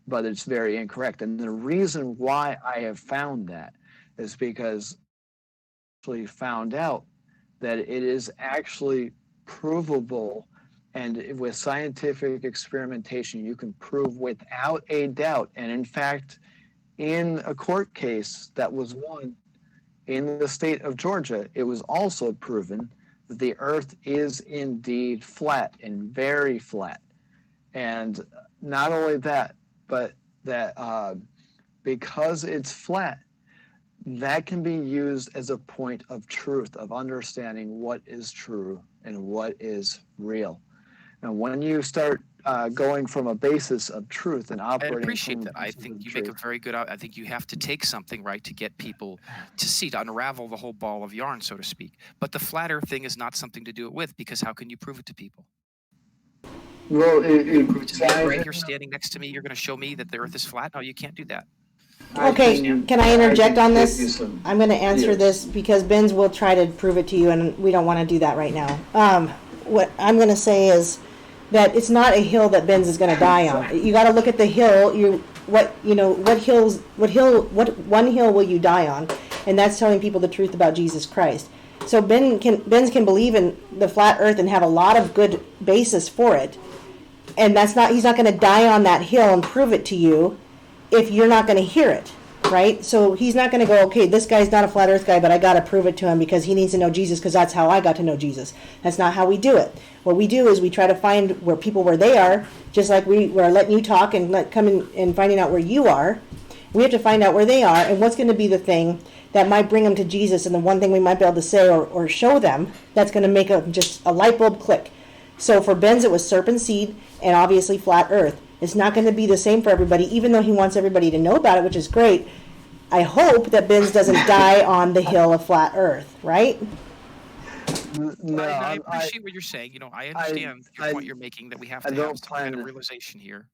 but it's very incorrect. And the reason why I have found that is because I actually found out that it is actually provable, and with scientific experimentation, you can prove without a doubt. And in fact, in a court case that was won in the state of Georgia, it was also proven that the earth is indeed flat and very flat. And not only that, but that because it's flat, that can be used as a point of truth, of understanding what is true and what is real. And when you start going from a basis of truth and I operating appreciate from a that. I basis think of you make a truth, very good. I think you have to take something, right, to get people to see, to unravel the whole ball of yarn, so to speak. But the flat Earth thing is not something to do it with, because how can you prove it to people? Well, You're going to prove it to me right here, standing next to me. You're going to show me that the Earth is flat. No, you can't do that. Okay, can I interject on this? give you some I'm going to answer ideas. this because Benz will try to prove it to you, and we don't want to do that right now. What I'm going to say is that it's not a hill that Benz is going to die on. You got to look at the hill. What one hill will you die on? And that's telling people the truth about Jesus Christ. So Benz can believe in the flat Earth and have a lot of good basis for it, and he's not going to die on that hill and prove it to you if you're not going to hear it, right? So he's not going to go, okay, this guy's not a flat earth guy, but I got to prove it to him because he needs to know Jesus, because that's how I got to know Jesus. That's not how we do it. What we do is we try to find where they are, just like we're letting you talk and come in and finding out where you are. We have to find out where they are and what's going to be the thing that might bring them to Jesus, and the one thing we might be able to say or show them that's going to make just a light bulb click. So for Benz, it was serpent seed and obviously flat earth. It's not going to be the same for everybody, even though he wants everybody to know about it, which is great. I hope that Benz doesn't die on the hill of flat earth, right? no, I appreciate what you're saying. I understand your point you're making, that we have to have don't some kind plan of realization here,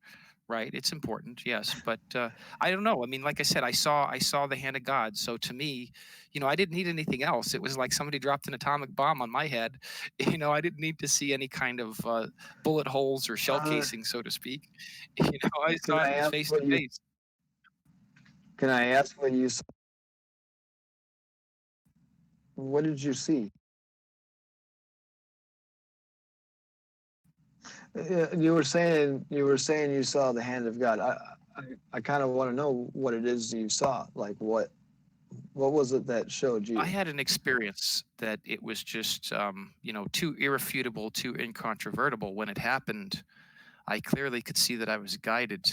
right? It's important, yes, but I don't know. I mean, like I said, I saw the hand of God. So to me, I didn't need anything else. It was like somebody dropped an atomic bomb on my head. I didn't need to see any kind of bullet holes or shell casing, so to speak. I saw it face to face. Can I ask what you saw? What did you see? You were saying you saw the hand of God. I kind of want to know what it is you saw. Like what was it that showed you? I had an experience that it was just, too irrefutable, too incontrovertible. When it happened, I clearly could see that I was guided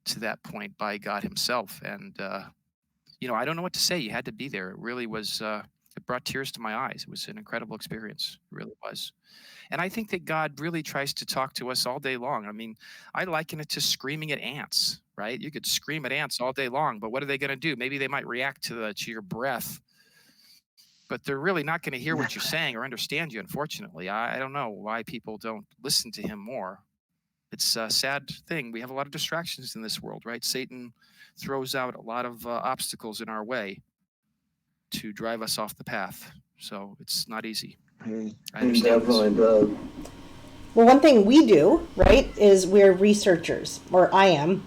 to that point by God himself. And, I don't know what to say. You had to be there. It really was, it brought tears to my eyes. It was an incredible experience. It really was. And I think that God really tries to talk to us all day long. I mean, I liken it to screaming at ants, right? You could scream at ants all day long, but what are they going to do? Maybe they might react to your breath, but they're really not going to hear what you're saying or understand you, unfortunately. I don't know why people don't listen to him more. It's a sad thing. We have a lot of distractions in this world, right? Satan throws out a lot of obstacles in our way to drive us off the path. So it's not easy. He I understand this. definitely does. Well, one thing we do, right, is we're researchers, or I am,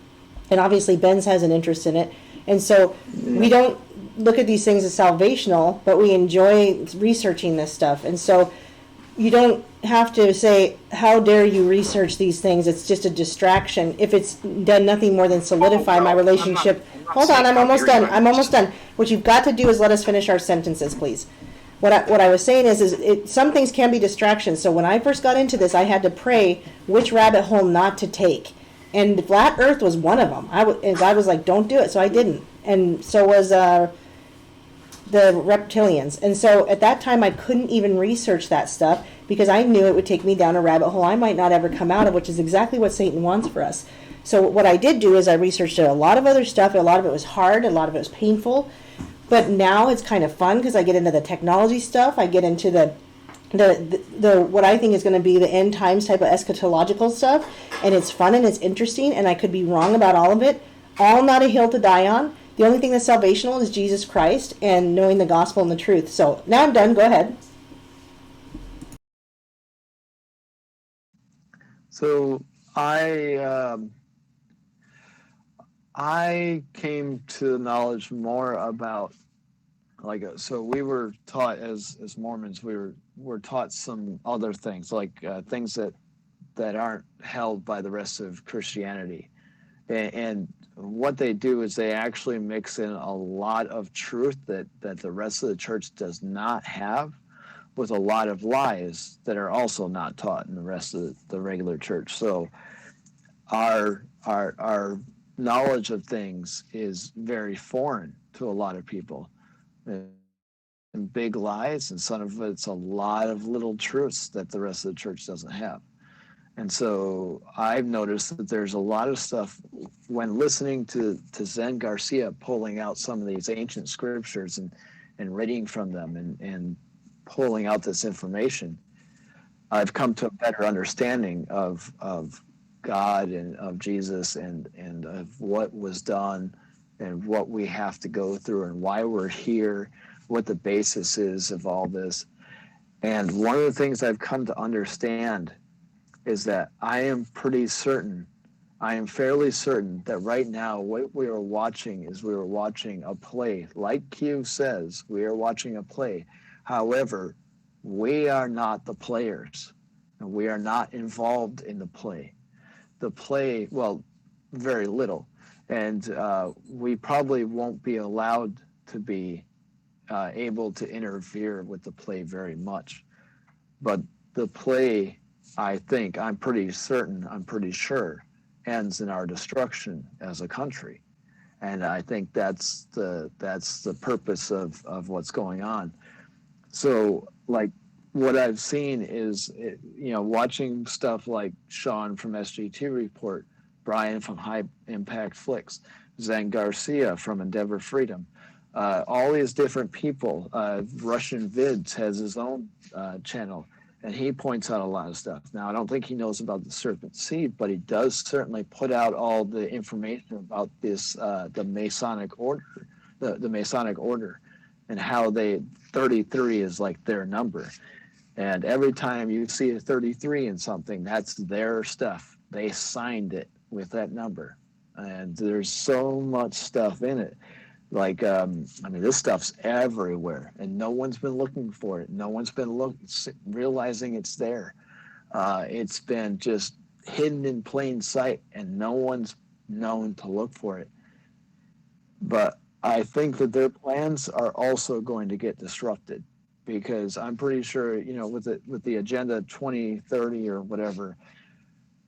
and obviously Benz has an interest in it. And so we don't look at these things as salvational, but we enjoy researching this stuff. And so you don't have to say, how dare you research these things? It's just a distraction. If it's done nothing more than solidify my relationship. Hold on, I'm almost done. What you've got to do is let us finish our sentences, please. What I was saying is some things can be distractions. So when I first got into this, I had to pray which rabbit hole not to take. And flat earth was one of them. And God was like, don't do it. So I didn't. And so was the reptilians. And so at that time, I couldn't even research that stuff because I knew it would take me down a rabbit hole I might not ever come out of, which is exactly what Satan wants for us. So what I did do is I researched a lot of other stuff. A lot of it was hard. A lot of it was painful. But now it's kind of fun because I get into the technology stuff. I get into the what I think is going to be the end times type of eschatological stuff, and it's fun and it's interesting, and I could be wrong about all of it. All not a hill to die on. The only thing that's salvational is Jesus Christ and knowing the gospel and the truth. So now I'm done. Go ahead. So I came to knowledge more about so we were taught as Mormons, we're taught some other things, like things that aren't held by the rest of Christianity. And what they do is they actually mix in a lot of truth that the rest of the church does not have, with a lot of lies that are also not taught in the rest of the regular church. So our knowledge of things is very foreign to a lot of people. And big lies, and some of it's a lot of little truths that the rest of the church doesn't have. And so I've noticed that there's a lot of stuff when listening to Zen Garcia pulling out some of these ancient scriptures and reading from them and pulling out this information. I've come to a better understanding of God and of Jesus and of what was done and what we have to go through and why we're here, what the basis is of all this. And one of the things I've come to understand is that I am fairly certain that right now what we are watching is we are watching a play. Like Q says, we are watching a play. However, we are not the players, and we are not involved in the play. The play, well, very little. And we probably won't be allowed to be able to interfere with the play very much. But the play, I'm pretty sure, ends in our destruction as a country. And I think that's the purpose of what's going on. So, like, what I've seen is, watching stuff like Sean from SGT Report, Brian from High Impact Flicks, Zen Garcia from Endeavor Freedom, all these different people. Russian Vids has his own channel, and he points out a lot of stuff. Now, I don't think he knows about the serpent seed, but he does certainly put out all the information about this, the Masonic order, the Masonic order, and how 33 is like their number. And every time you see a 33 in something, that's their stuff. They signed it with that number. And there's so much stuff in it. Like, this stuff's everywhere, and no one's been looking for it. No one's been realizing it's there. It's been just hidden in plain sight, and no one's known to look for it. But I think that their plans are also going to get disrupted, because I'm pretty sure, with the Agenda 2030 or whatever,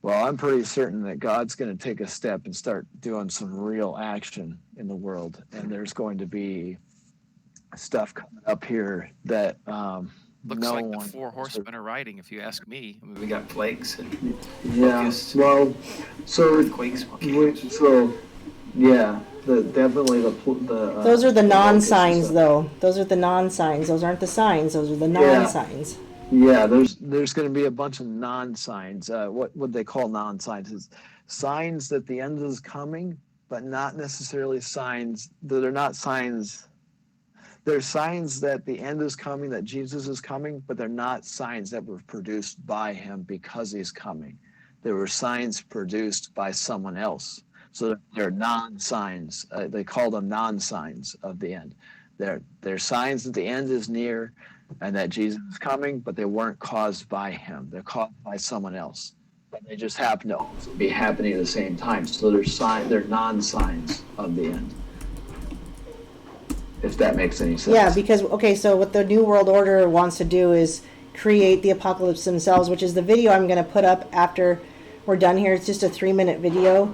well, I'm pretty certain that God's going to take a step and start doing some real action in the world. And there's going to be stuff coming up here that looks like the four horsemen are riding, if you ask me. I mean, we got plagues and locusts, earthquakes. Definitely the those are the non-signs, though. Those are the non-signs. Those aren't the signs. Those are the non-signs. Yeah, there's going to be a bunch of non-signs. What they call non-signs is signs that the end is coming, but not necessarily signs that are not signs. They're signs that the end is coming, that Jesus is coming, but they're not signs that were produced by him because he's coming. They were signs produced by someone else. So they're non-signs. They call them non-signs of the end. They're signs that the end is near and that Jesus is coming, but they weren't caused by him. They're caused by someone else. But they just happen to also be happening at the same time. So they're non-signs of the end. If that makes any sense. Yeah, because, so what the New World Order wants to do is create the apocalypse themselves, which is the video I'm going to put up after we're done here. It's just a 3-minute video.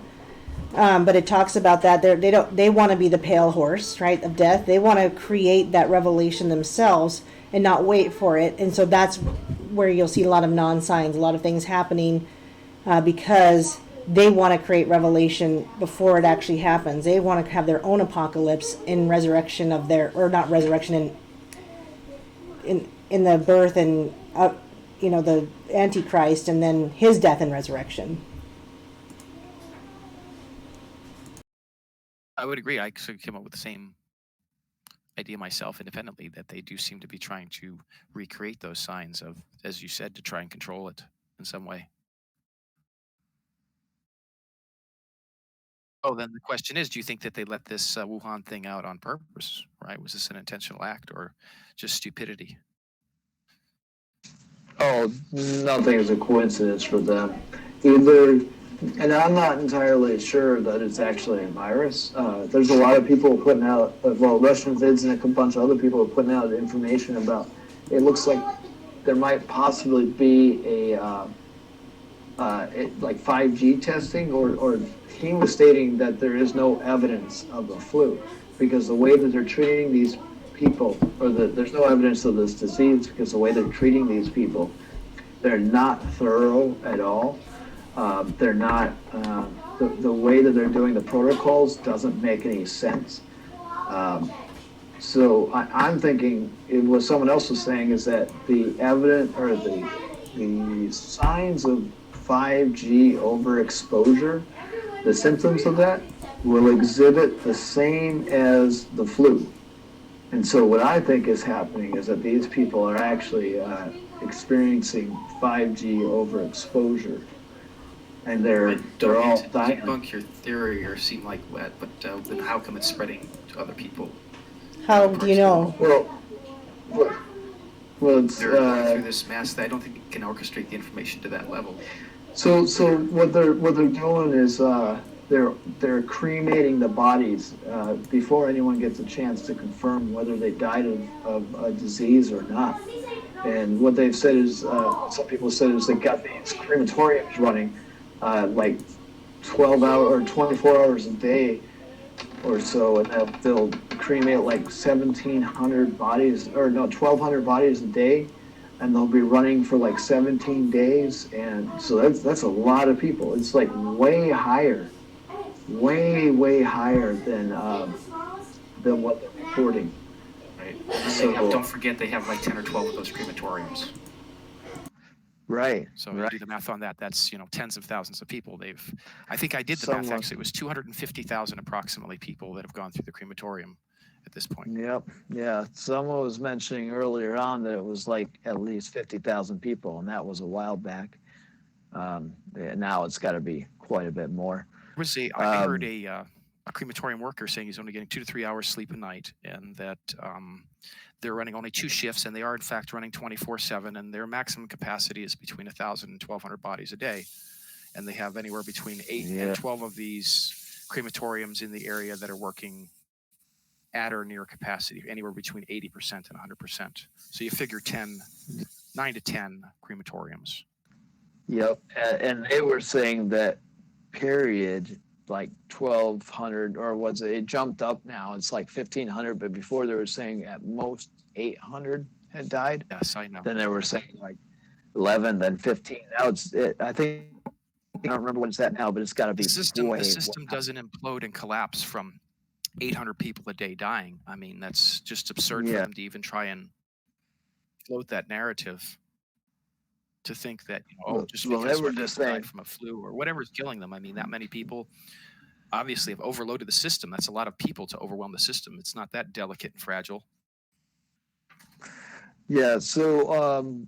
But it talks about that they want to be the pale horse, right, of death. They want to create that revelation themselves and not wait for it. And so that's where you'll see a lot of non-signs, a lot of things happening because they want to create revelation before it actually happens. They want to have their own apocalypse in resurrection of their, or not resurrection, in the birth and the Antichrist, and then his death and resurrection. I would agree. I sort of came up with the same idea myself independently, that they do seem to be trying to recreate those signs of, as you said, to try and control it in some way. Oh, then the question is, do you think that they let this Wuhan thing out on purpose, right? Was this an intentional act or just stupidity? Oh, nothing is a coincidence for them. Either, and I'm not entirely sure that it's actually a virus. There's a lot of people putting out, Russian vids and a bunch of other people are putting out information about, it looks like there might possibly be a, like 5G testing, or he was stating that there is no evidence of the flu because the way that they're treating these people, or there's no evidence of this disease because the way they're treating these people, they're not thorough at all. They're not, the way that they're doing the protocols doesn't make any sense. So I'm thinking, what someone else was saying is that the evidence, or the signs of 5G overexposure, the symptoms of that will exhibit the same as the flu. And so what I think is happening is that these people are actually experiencing 5G overexposure, and they're all dying. Debunk your theory or seem like that, but then how come it's spreading to other people? How do you know? Well, it's they're going through this mass. I don't think it can orchestrate the information to that level. So what they're doing is they're cremating the bodies before anyone gets a chance to confirm whether they died of a disease or not. And what they've said is, some people said is they got these crematoriums running like 12 hours or 24 hours a day or so, and they'll cremate like 1,700 bodies, or no, 1,200 bodies a day, and they'll be running for like 17 days, and so that's a lot of people. It's like way higher than what they're reporting. Right. So don't forget they have like 10 or 12 of those crematoriums. Right. So you do the math on that. That's tens of thousands of people. I think I did the math actually. It was 250,000 approximately people that have gone through the crematorium at this point. Yep. Yeah. Someone was mentioning earlier on that it was like at least 50,000 people, and that was a while back. Now it's got to be quite a bit more. I heard a crematorium worker saying he's only getting 2 to 3 hours sleep a night, and that they're running only 2 shifts, and they are in fact running 24/7, and their maximum capacity is between 1,000 and 1,200 bodies a day, and they have anywhere between 8 and 12 of these crematoriums in the area that are working at or near capacity, anywhere between 80% and 100%. So you figure 9 to 10 crematoriums. Yep, and they were saying that period, like 1,200, or was it jumped up now? It's like 1,500, but before they were saying at most 800 had died. Yes, I know. Then they were saying like 11, then 15. Now I think, I don't remember what it's at now, but it's got to be the system doesn't implode and collapse from 800 people a day dying. I mean, that's just absurd for them to even try and float that narrative. To think that just because they just died from a flu or whatever's killing them. I mean, that many people obviously have overloaded the system. That's a lot of people to overwhelm the system. It's not that delicate and fragile. Yeah. So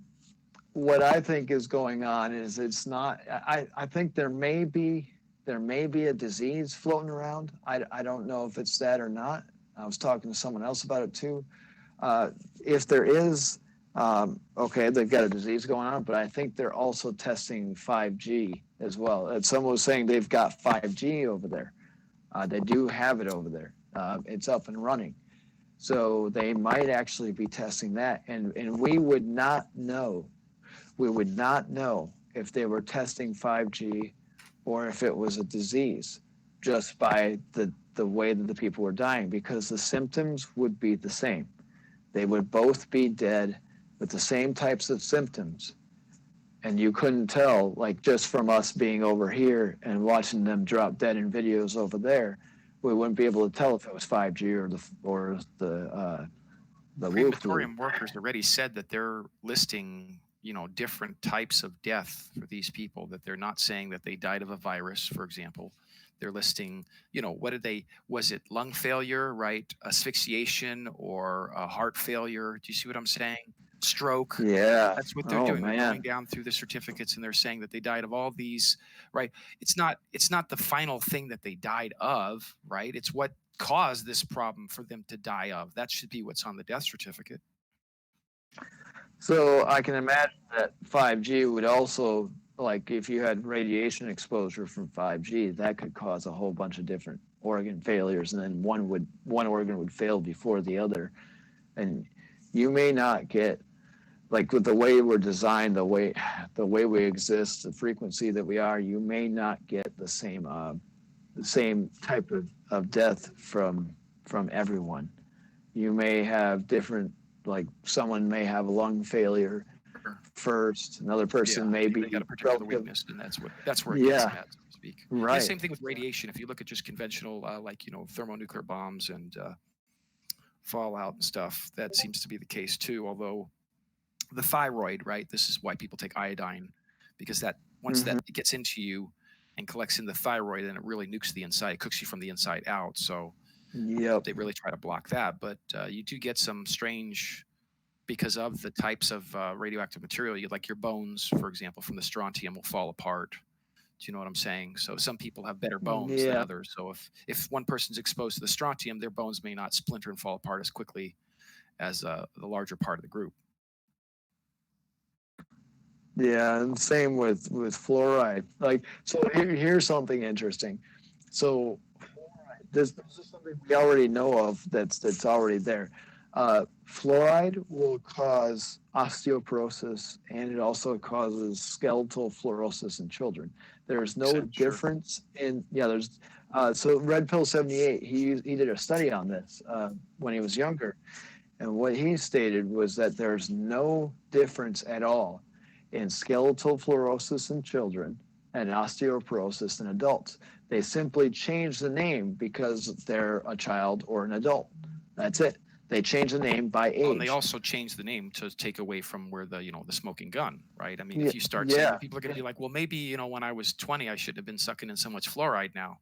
what I think is going on is it's not. I think there may be a disease floating around. I don't know if it's that or not. I was talking to someone else about it too. If there is. Okay, they've got a disease going on, but I think they're also testing 5G as well. And someone was saying they've got 5G over there. They do have it over there. It's up and running. So they might actually be testing that. And we would not know. We would not know if they were testing 5G or if it was a disease just by the way that the people were dying, because the symptoms would be the same. They would both be dead with the same types of symptoms, and you couldn't tell, like just from us being over here and watching them drop dead in videos over there, we wouldn't be able to tell if it was 5G or the Wu flu. Crematorium workers already said that they're listing, different types of death for these people, that they're not saying that they died of a virus, for example. They're listing, was it lung failure, right? Asphyxiation or heart failure? Do you see what I'm saying? Stroke. Yeah. That's what they're doing. They're going down through the certificates and they're saying that they died of all these, right? It's not the final thing that they died of, right? It's what caused this problem for them to die of. That should be what's on the death certificate. So I can imagine that 5G would also, like if you had radiation exposure from 5G, that could cause a whole bunch of different organ failures, and then one organ would fail before the other. And you may not get, like with the way we're designed, the way we exist, the frequency that we are, you may not get the same type of death from everyone. You may have different, like someone may have lung failure first, another person may be got a particular weakness, and that's where it gets at, so to speak. Right. Yeah, same thing with radiation. If you look at just conventional, thermonuclear bombs and fallout and stuff, that seems to be the case too. Although the thyroid, right? This is why people take iodine, because that once that gets into you and collects in the thyroid, and it really nukes the inside, it cooks you from the inside out. So they really try to block that. But you do get some strange, because of the types of radioactive material, like your bones, for example, from the strontium will fall apart. Do you know what I'm saying? So some people have better bones than others. So if one person's exposed to the strontium, their bones may not splinter and fall apart as quickly as the larger part of the group. Yeah, and same with fluoride. Like, so here's something interesting. So this is something we already know of that's already there. Fluoride will cause osteoporosis, and it also causes skeletal fluorosis in children. There's no difference in there's so Red Pill 78. He did a study on this when he was younger, and what he stated was that there's no difference at all in skeletal fluorosis in children and osteoporosis in adults. They simply change the name because they're a child or an adult. That's it. They change the name by age. And they also change the name to take away from where the smoking gun, right? I mean, if you start saying, people are going to be like, well, maybe, when I was 20, I shouldn't have been sucking in so much fluoride now.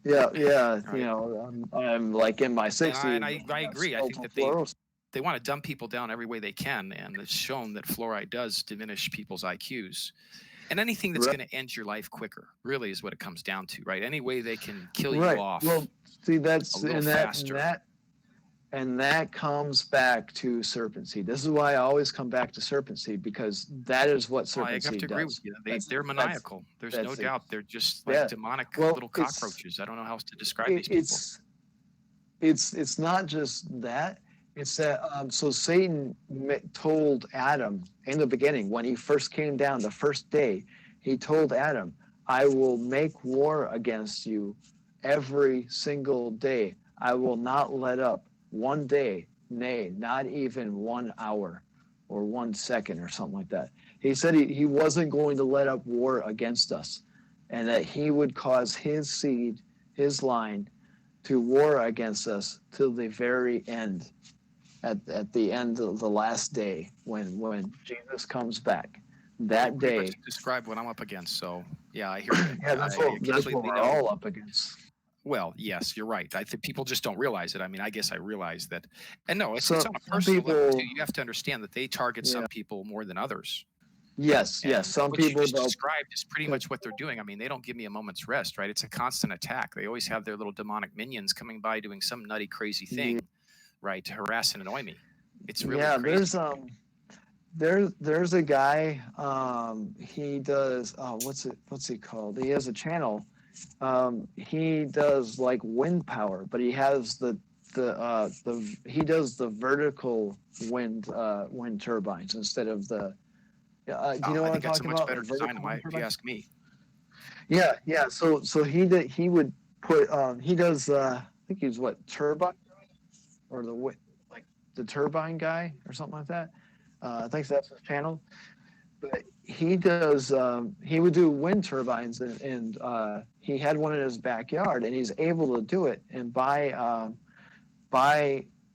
Right. I'm like in my 60s. And I agree. I think that they want to dumb people down every way they can, and it's shown that fluoride does diminish people's IQs. And anything that's going to end your life quicker, really, is what it comes down to, right? Any way they can kill you off. Well, see, that's faster. And that comes back to serpent seed. This is why I always come back to serpent seed, because that is what serpent seed does. I have to agree with you. They're maniacal. There's no doubt. They're just like demonic little cockroaches. I don't know how else to describe these people. It's not just that. It's that so Satan told Adam in the beginning, when he first came down the first day, he told Adam, I will make war against you every single day. I will not let up one day, nay, not even 1 hour or 1 second or something like that. He said he wasn't going to let up war against us, and that he would cause his seed, his line, to war against us till the very end. At the end of the last day, when Jesus comes back, that day. Describe what I'm up against. So yeah, I hear that. Yeah, that's what we're all up against. Well, yes, you're right. I think people just don't realize it. I mean, I guess I realize that. And no, it's on a personal level too. You have to understand that they target some people more than others. Yes. Some people you just described is pretty much what they're doing. I mean, they don't give me a moment's rest, right? It's a constant attack. They always have their little demonic minions coming by doing some nutty, crazy thing. Right, to harass and annoy me. It's really crazy. There's a guy. He does. What's he called? He has a channel. He does like wind power, but he has he does the vertical wind turbines instead of the. Do you know what I'm talking about? I think that's a much better design, if you ask me. Yeah. So he would put. He does. I think he's turbine. Or the turbine guy or something like that. I think that's his channel. but he does. He would do wind turbines, and he had one in his backyard, and he's able to do it. And by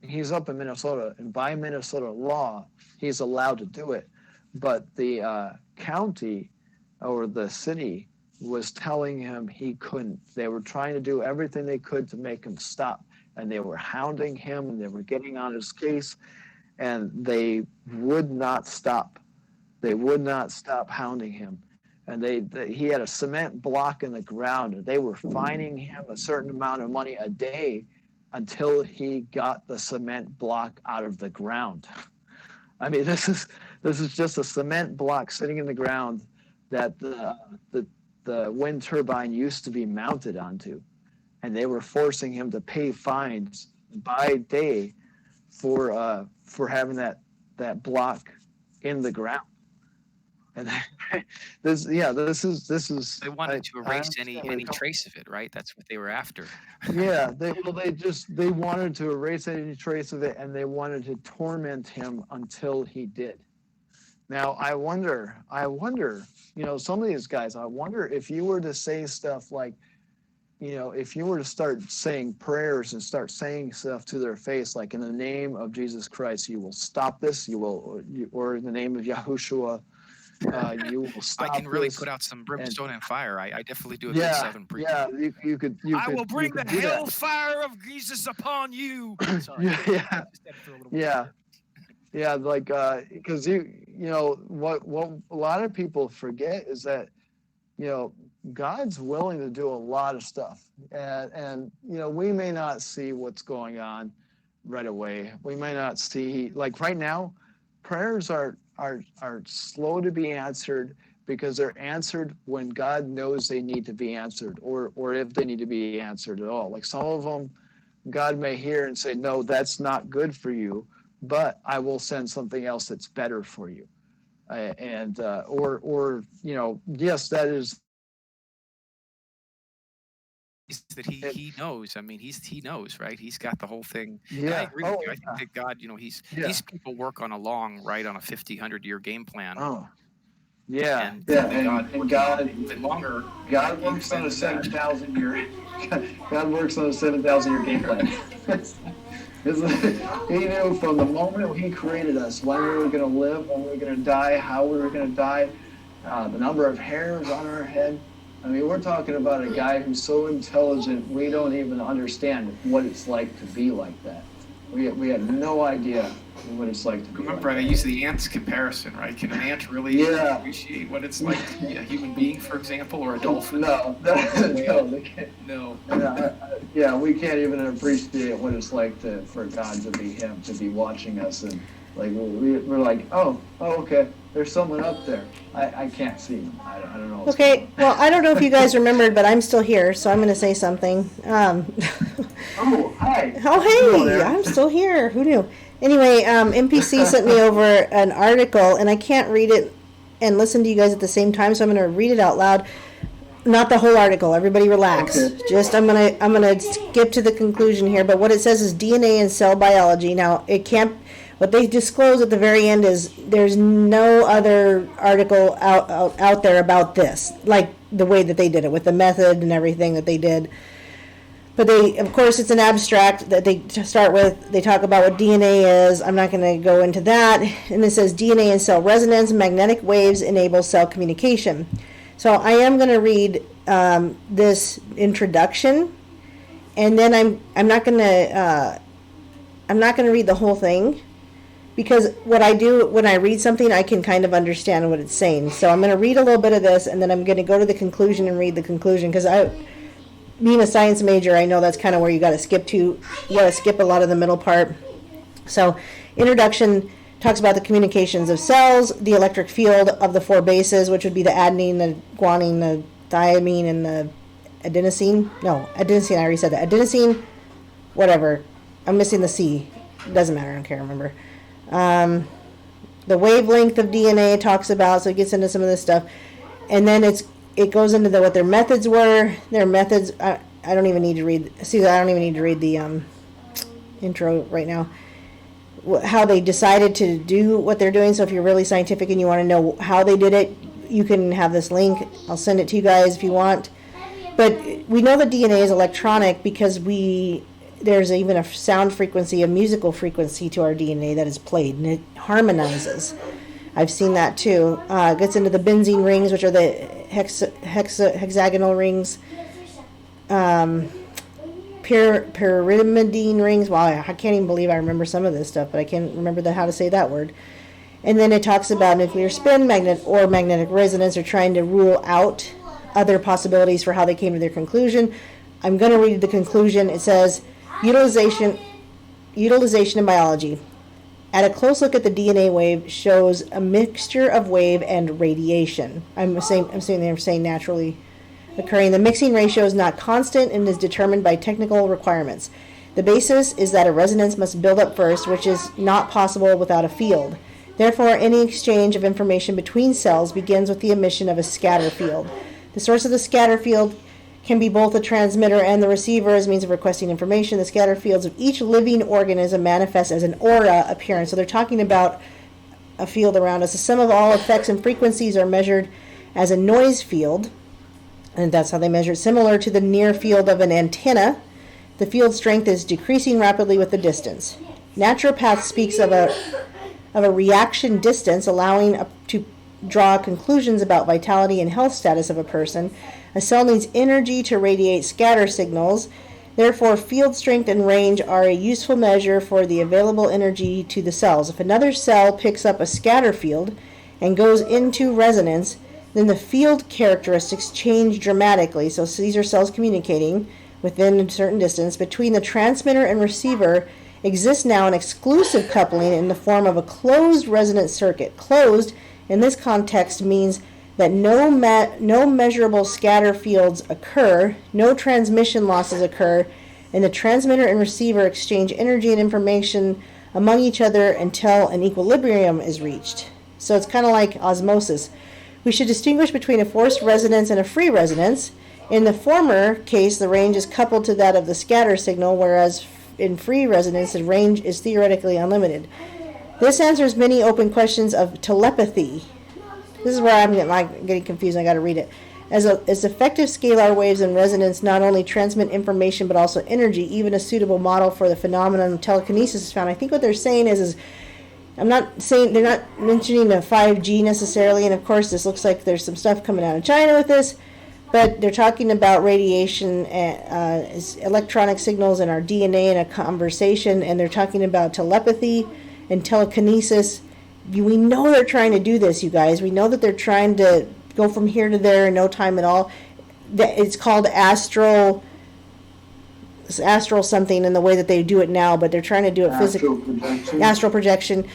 he's up in Minnesota, and by Minnesota law, he's allowed to do it. But the county or the city was telling him he couldn't. They were trying to do everything they could to make him stop, and they were hounding him, and they were getting on his case, and they would not stop. They would not stop hounding him. And he had a cement block in the ground, and they were fining him a certain amount of money a day until he got the cement block out of the ground. I mean, this is just a cement block sitting in the ground that the wind turbine used to be mounted onto, and they were forcing him to pay fines by day for having that block in the ground. And this is. They wanted to erase any trace of it, right? That's what they were after. Yeah, they wanted to erase any trace of it, and they wanted to torment him until he did. Now, I wonder, some of these guys, I wonder if you were to say stuff like, if you were to start saying prayers and start saying stuff to their face, like in the name of Jesus Christ, you will stop this, or in the name of Yahushua, you will stop. I can really this. put out some brimstone and fire. I definitely do a Yeah, good 7 preach. yeah, you could. I will bring the hellfire of Jesus upon you. Sorry. Yeah, like because what a lot of people forget is that God's willing to do a lot of stuff, and we may not see what's going on right away. We may not see, like right now, prayers are slow to be answered because they're answered when God knows they need to be answered, or if they need to be answered at all. Like some of them, God may hear and say, no, that's not good for you, but I will send something else that's better for you. Yes, that is. That he knows. I mean, he knows, right? He's got the whole thing. Yeah. And I agree with you. I think that God, these people work on a 50-100-year game plan. Oh. Yeah. And God even longer. God works on a 7,000-year. God works on a 7,000-year game plan. He knew from the moment He created us when we were going to live, when we were going to die, how we were going to die, the number of hairs on our head. I mean, we're talking about a guy who's so intelligent, we don't even understand what it's like to be like that. We had no idea what it's like to be Remember, like I that. use the ants comparison, right? Can an ant really appreciate what it's like to be a human being, for example, or a dolphin? No, they can't. No. Yeah, we can't even appreciate what it's like for God to be Him, to be watching us, and like we're like, oh, okay, there's someone up there. I can't see him. I don't know. Okay, well, I don't know if you guys remembered, but I'm still here, so I'm going to say something. Oh, hi. Oh, hey, I'm still here. Who knew? Anyway, MPC sent me over an article, and I can't read it and listen to you guys at the same time, so I'm going to read it out loud. Not the whole article. Everybody relax. Okay. Just I'm gonna skip to the conclusion here. But what it says is DNA and cell biology. Now it can't. What they disclose at the very end is there's no other article out there about this, like the way that they did it with the method and everything that they did. But of course, it's an abstract that they start with. They talk about what DNA is. I'm not going to go into that. And it says DNA and cell resonance, magnetic waves enable cell communication. So I am going to read this introduction, and then I'm not going to read the whole thing, because what I do when I read something, I can kind of understand what it's saying. So I'm going to read a little bit of this, and then I'm going to go to the conclusion and read the conclusion, because being a science major, I know that's kind of where you got to skip to. You got to skip a lot of the middle part. So introduction talks about the communications of cells, the electric field of the 4 bases, which would be the adenine, the guanine, the thymine, and the adenosine. No, adenosine, I already said that. Adenosine, whatever. I'm missing the C. It doesn't matter, I don't care, remember. The wavelength of DNA talks about, so it gets into some of this stuff. And then it goes into what their methods were. Their methods, I don't even need to read, see, I don't even need to read the intro right now. how they decided to do what they're doing. So if you're really scientific and you want to know how they did it, you can have this link. I'll send it to you guys if you want. But we know that DNA is electronic because there's even a sound frequency, a musical frequency to our DNA that is played, and it harmonizes. I've seen that too. It gets into the benzene rings, which are the hexagonal rings. Pyrimidine rings. Wow, I can't even believe I remember some of this stuff, but I can't remember how to say that word. And then it talks about nuclear spin, magnetic resonance. They're trying to rule out other possibilities for how they came to their conclusion. I'm going to read the conclusion. It says, utilization in biology. At a close look at the DNA wave shows a mixture of wave and radiation. I'm assuming they're saying naturally occurring. The mixing ratio is not constant and is determined by technical requirements. The basis is that a resonance must build up first, which is not possible without a field. Therefore, any exchange of information between cells begins with the emission of a scatter field. The source of the scatter field can be both the transmitter and the receiver as means of requesting information. The scatter fields of each living organism manifest as an aura appearance. So they're talking about a field around us. The sum of all effects and frequencies are measured as a noise field, and that's how they measure it. Similar to the near field of an antenna, the field strength is decreasing rapidly with the distance. Naturopath speaks of a reaction distance, allowing to draw conclusions about vitality and health status of a person. A cell needs energy to radiate scatter signals. Therefore, field strength and range are a useful measure for the available energy to the cells. If another cell picks up a scatter field and goes into resonance, then the field characteristics change dramatically. So these are cells communicating within a certain distance. Between the transmitter and receiver exists now an exclusive coupling in the form of a closed resonance circuit. Closed in this context means that no measurable scatter fields occur, no transmission losses occur, and the transmitter and receiver exchange energy and information among each other until an equilibrium is reached. So it's kind of like osmosis. We should distinguish between a forced resonance and a free resonance. In the former case, the range is coupled to that of the scatter signal, whereas in free resonance, the range is theoretically unlimited. This answers many open questions of telepathy. This is where I'm getting confused. I got to read it. As effective scalar waves in resonance not only transmit information but also energy, even a suitable model for the phenomenon of telekinesis is found. I think what they're saying is I'm not saying they're not mentioning the 5G necessarily, and of course this looks like there's some stuff coming out of China with this, but they're talking about radiation, electronic signals in our DNA in a conversation, and they're talking about telepathy and telekinesis. We know they're trying to do this, you guys. We know that they're trying to go from here to there in no time at all. It's called astral something in the way that they do it now, but they're trying to do it physically. Astral projection.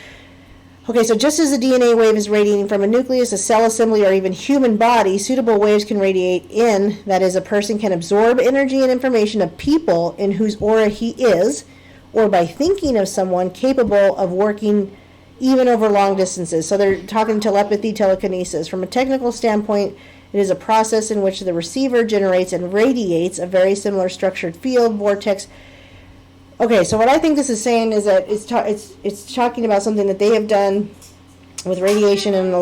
Okay, so just as the DNA wave is radiating from a nucleus, a cell assembly, or even human body, suitable waves can radiate in. That is, a person can absorb energy and information of people in whose aura he is, or by thinking of someone capable of working even over long distances. So they're talking telepathy, telekinesis. From a technical standpoint, it is a process in which the receiver generates and radiates a very similar structured field, vortex. Okay, so what I think this is saying is that it's talking about something that they have done with radiation and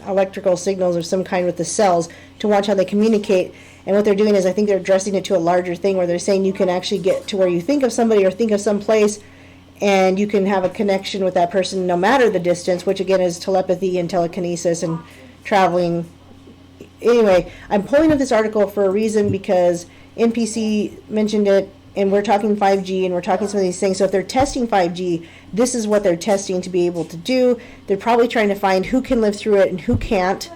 electrical signals of some kind with the cells to watch how they communicate. And what they're doing is I think they're addressing it to a larger thing where they're saying you can actually get to where you think of somebody or think of some place, and you can have a connection with that person no matter the distance, which again is telepathy and telekinesis and traveling. Anyway, I'm pulling up this article for a reason because NPC mentioned it, and we're talking 5G and we're talking some of these things. So if they're testing 5G, this is what they're testing to be able to do. They're probably trying to find who can live through it and who can't,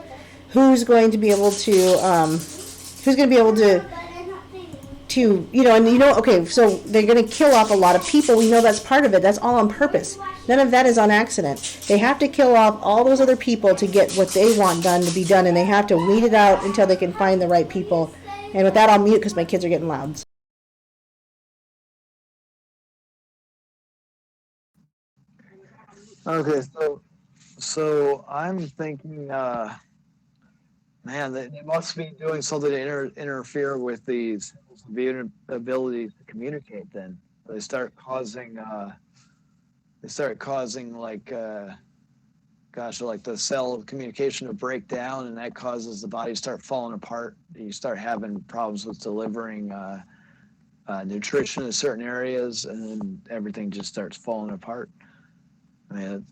who's going to be able to okay, so they're going to kill off a lot of people. We know that's part of it. That's all on purpose. None of that is on accident. They have to kill off all those other people to get what they want done to be done, and they have to weed it out until they can find the right people. And with that, I'll mute because my kids are getting loud. Okay, so I'm thinking, man, they must be doing something to interfere with the ability to communicate. Then they start causing they start causing like like the cell communication to break down, and that causes the body to start falling apart. You start having problems with delivering nutrition in certain areas, and then everything just starts falling apart. I mean,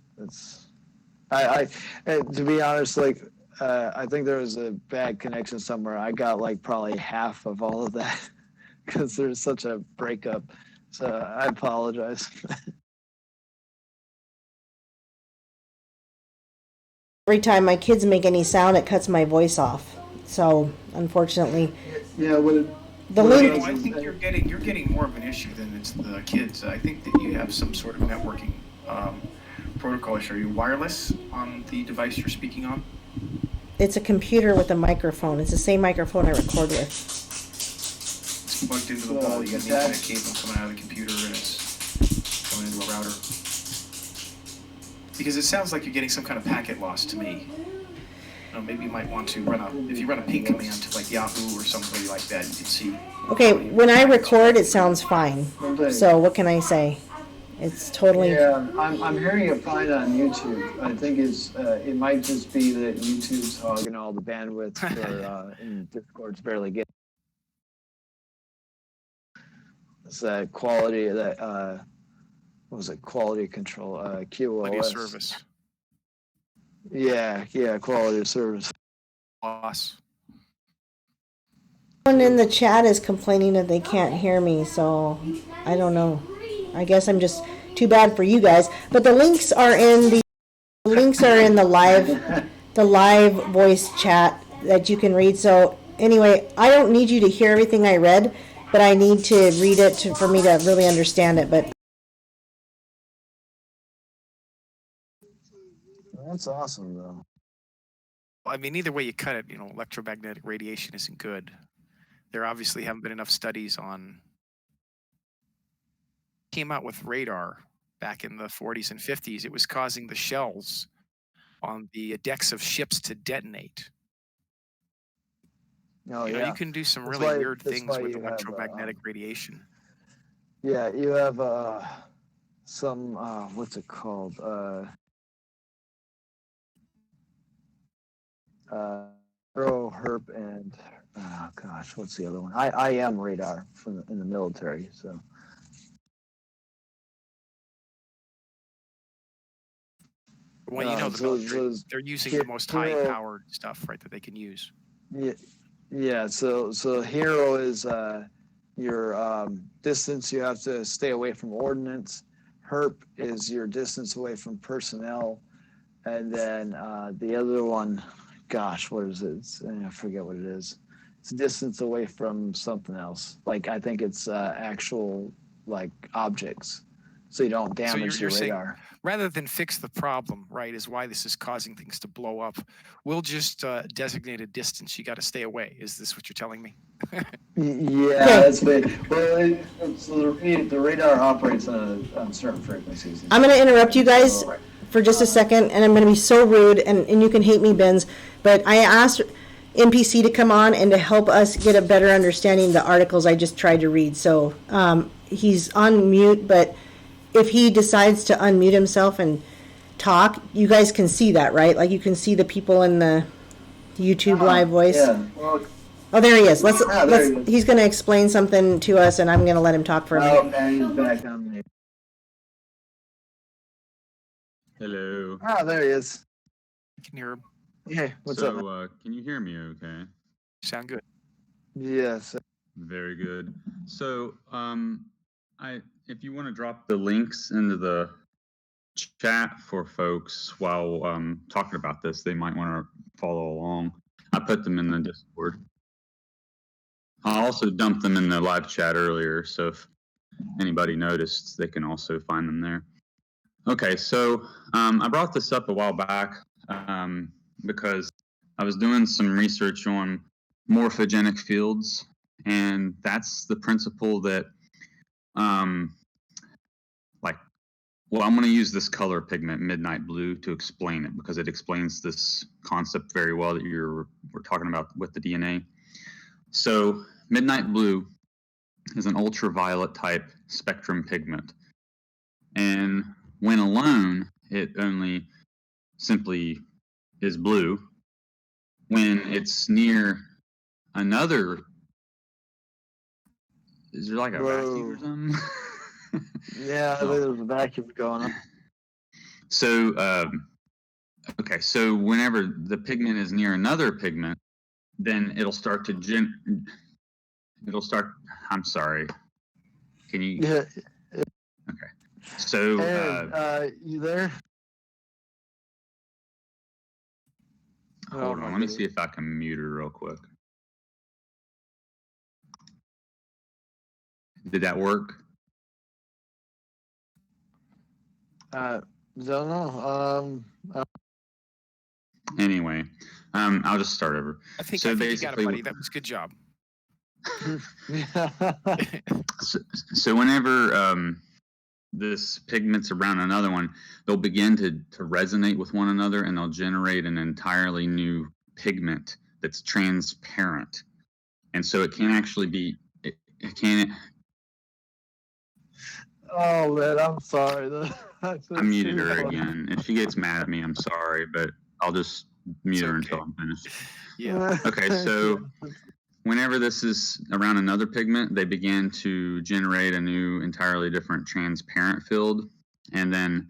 to be honest, like I think there was a bad connection somewhere. I got like probably half of all of that because there's such a breakup. So I apologize. Every time my kids make any sound, it cuts my voice off. So unfortunately, Yeah, I think you're getting more of an issue than it's the kids. I think that you have some sort of networking protocol issue. Are you wireless on the device you're speaking on? it's a computer with a microphone. It's the same microphone I record with. It's plugged into the wall. You got an Ethernet cable coming out of the computer, and it's going into a router. Because it sounds like you're getting some kind of packet loss to me. Maybe you might want to if you run a ping command to like Yahoo or somebody like that, you can see. Okay, when I record, it sounds fine. So what can I say? It's totally. Yeah, I'm hearing it fine on YouTube. I think it might just be that YouTube's hogging all the bandwidth for and Discord's barely getting. It's that quality that what was it? Quality control, QoS. Quality of service. Yeah, quality of service. Loss. Someone in the chat is complaining that they can't hear me, so I don't know. I guess I'm just too bad for you guys. But the links are in the live voice chat that you can read. So anyway, I don't need you to hear everything I read, but I need to read it for me to really understand it. But That's awesome, though. I mean, either way you cut it, electromagnetic radiation isn't good. There obviously haven't been enough studies on. Came out with radar back in the 40s and 50s. It was causing the shells on the decks of ships to detonate. Oh, You can do some really weird things with electromagnetic radiation. Yeah, you have some what's it called? Herp and what's the other one? I am radar in the military, so. Well, the military, they're using the most high-powered stuff, right, that they can use. Yeah. So HERO is your distance you have to stay away from ordnance. HERP is your distance away from personnel, and then the other one, what is it? I forget what it is. It's distance away from something else. Like I think it's actual like objects, so you don't damage your radar. Rather than fix the problem, right, is why this is causing things to blow up. We'll just designate a distance. You got to stay away. Is this what you're telling me? Yeah, that's big. Well, the radar operates on certain frequencies. I'm going to interrupt you guys for just a second, and I'm going to be so rude, and you can hate me, Benz, but I asked NPC to come on and to help us get a better understanding of the articles I just tried to read. So he's on mute, but if he decides to unmute himself and talk, you guys can see that, right? Like you can see the people in the YouTube live voice. Yeah. Well, there he is. He's going to explain something to us, and I'm going to let him talk for a minute. Okay, he's back on there. Hello. There he is. I can hear him. Hey, what's up? So, can you hear me okay? Sound good. Yes. Very good. So, if you want to drop the links into the chat for folks while talking about this, they might want to follow along. I put them in the Discord. I also dumped them in the live chat earlier, so if anybody noticed, they can also find them there. Okay, so I brought this up a while back because I was doing some research on morphogenic fields, and that's the principle that I'm going to use this color pigment, midnight blue, to explain it because it explains this concept very well that we're talking about with the DNA. So midnight blue is an ultraviolet type spectrum pigment. And when alone, it only simply is blue. When it's near another, is there like a vacuum or something? Yeah, there's a vacuum going on. So, okay, so whenever the pigment is near another pigment, then it'll start to I'm sorry. Can you? Yeah. Okay. So, Aaron, you there? Hold on. Let me see if I can mute her real quick. Did that work? Don't know. Anyway, I'll just start over. I think so you got it, basically, buddy. That was a good job. so whenever this pigment's around another one, they'll begin to resonate with one another, and they'll generate an entirely new pigment that's transparent. And so it can actually be, it can't. Oh man, I'm sorry. I muted her again. If she gets mad at me, I'm sorry, but I'll just mute her until I'm finished. Yeah. Okay, so whenever this is around another pigment, they begin to generate a new, entirely different transparent field. And then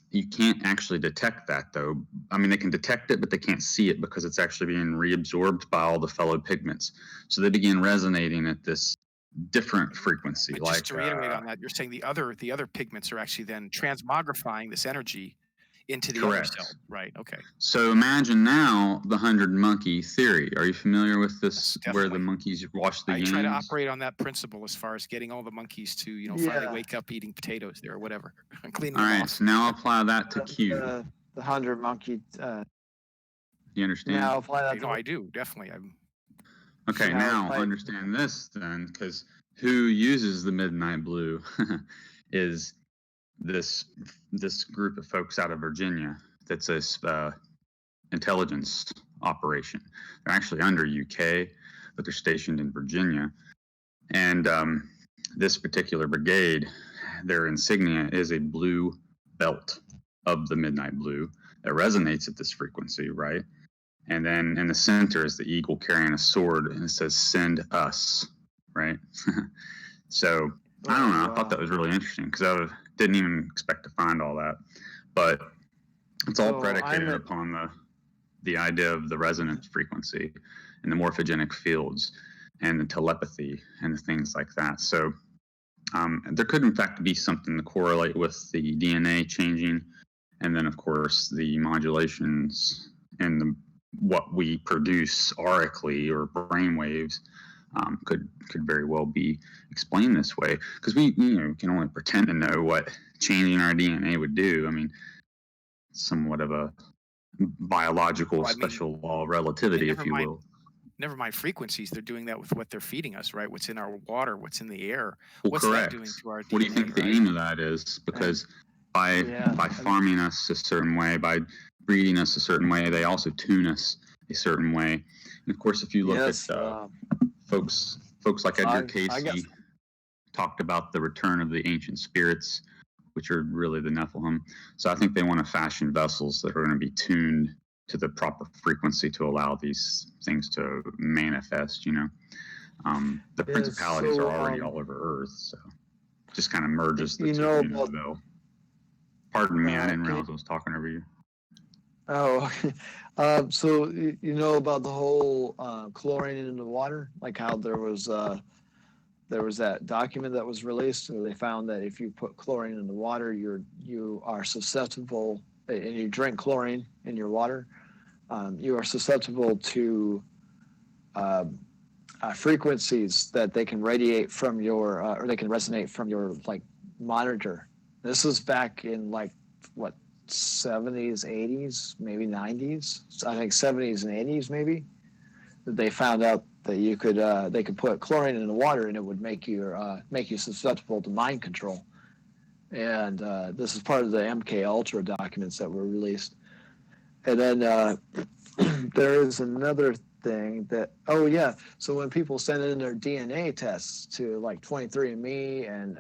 you can't actually detect that, though. I mean, they can detect it, but they can't see it because it's actually being reabsorbed by all the fellow pigments. So they begin resonating at this different frequency. But like just to reiterate on that, you're saying the other pigments are actually then transmogrifying this energy into the other cell, right? Okay. So imagine now the 100 monkey theory. Are you familiar with this, where the monkeys wash the yams? I try to operate on that principle as far as getting all the monkeys to, finally wake up eating potatoes there or whatever, and cleaning them off. So now apply that to Q. The 100 monkey. You understand? Now apply that. I do definitely. Okay, now understand this then, because who uses the midnight blue is this group of folks out of Virginia. That's a intelligence operation. They're actually under UK, but they're stationed in Virginia. And this particular brigade, their insignia is a blue belt of the midnight blue that resonates at this frequency, right? And then in the center is the eagle carrying a sword, and it says "Send us," right? So I don't know. I thought that was really interesting because I didn't even expect to find all that, but it's all predicated upon the idea of the resonance frequency and the morphogenic fields and the telepathy and the things like that. So there could in fact be something to correlate with the DNA changing, and then of course the modulations and what we produce aurically or brain waves could very well be explained this way, because we can only pretend to know what changing our DNA would do. I mean, somewhat of a biological special law of relativity, if you will. Never mind frequencies. They're doing that with what they're feeding us, right? What's in our water, what's in the air. Well, what's correct. That doing to our DNA? What do you think the aim of that is? Because by farming us a certain way, by breeding us a certain way, they also tune us a certain way. And of course, if you look at folks like Edgar Casey talked about the return of the ancient spirits, which are really the Nephilim. So I think they want to fashion vessels that are going to be tuned to the proper frequency to allow these things to manifest. The principalities are already all over Earth, so just kind of merges the two. Though. Pardon me, I didn't realize I was talking over you. Oh, so you know about the whole chlorine in the water, like how there was that document that was released, and they found that if you put chlorine in the water, you are susceptible, and you drink chlorine in your water, you are susceptible to frequencies that they can radiate from your, or they can resonate from your monitor. This was back in 70s, 80s, maybe 90s. So I think 70s and 80s maybe. That they found out that you could they could put chlorine in the water and it would make you susceptible to mind control. And this is part of the MK Ultra documents that were released. And then there is another thing that so when people send in their DNA tests to 23andMe and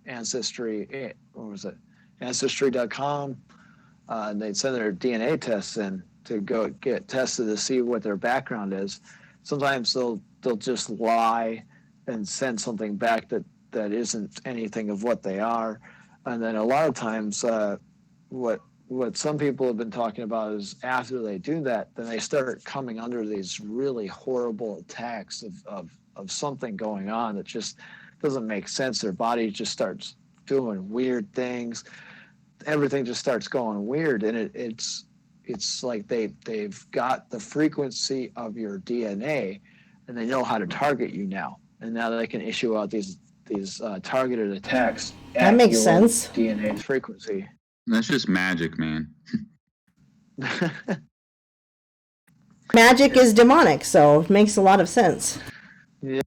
Ancestry, what was it, Ancestry.com, and they'd send their DNA tests in to go get tested to see what their background is. Sometimes they'll just lie and send something back that isn't anything of what they are. And then a lot of times, what some people have been talking about is after they do that, then they start coming under these really horrible attacks of something going on that just doesn't make sense. Their body just starts doing weird things. Everything just starts going weird, and it's like they've got the frequency of your DNA, and they know how to target you now. And now they can issue out these targeted attacks. That makes sense. DNA frequency. That's just magic, man. Magic is demonic, so it makes a lot of sense. Yeah.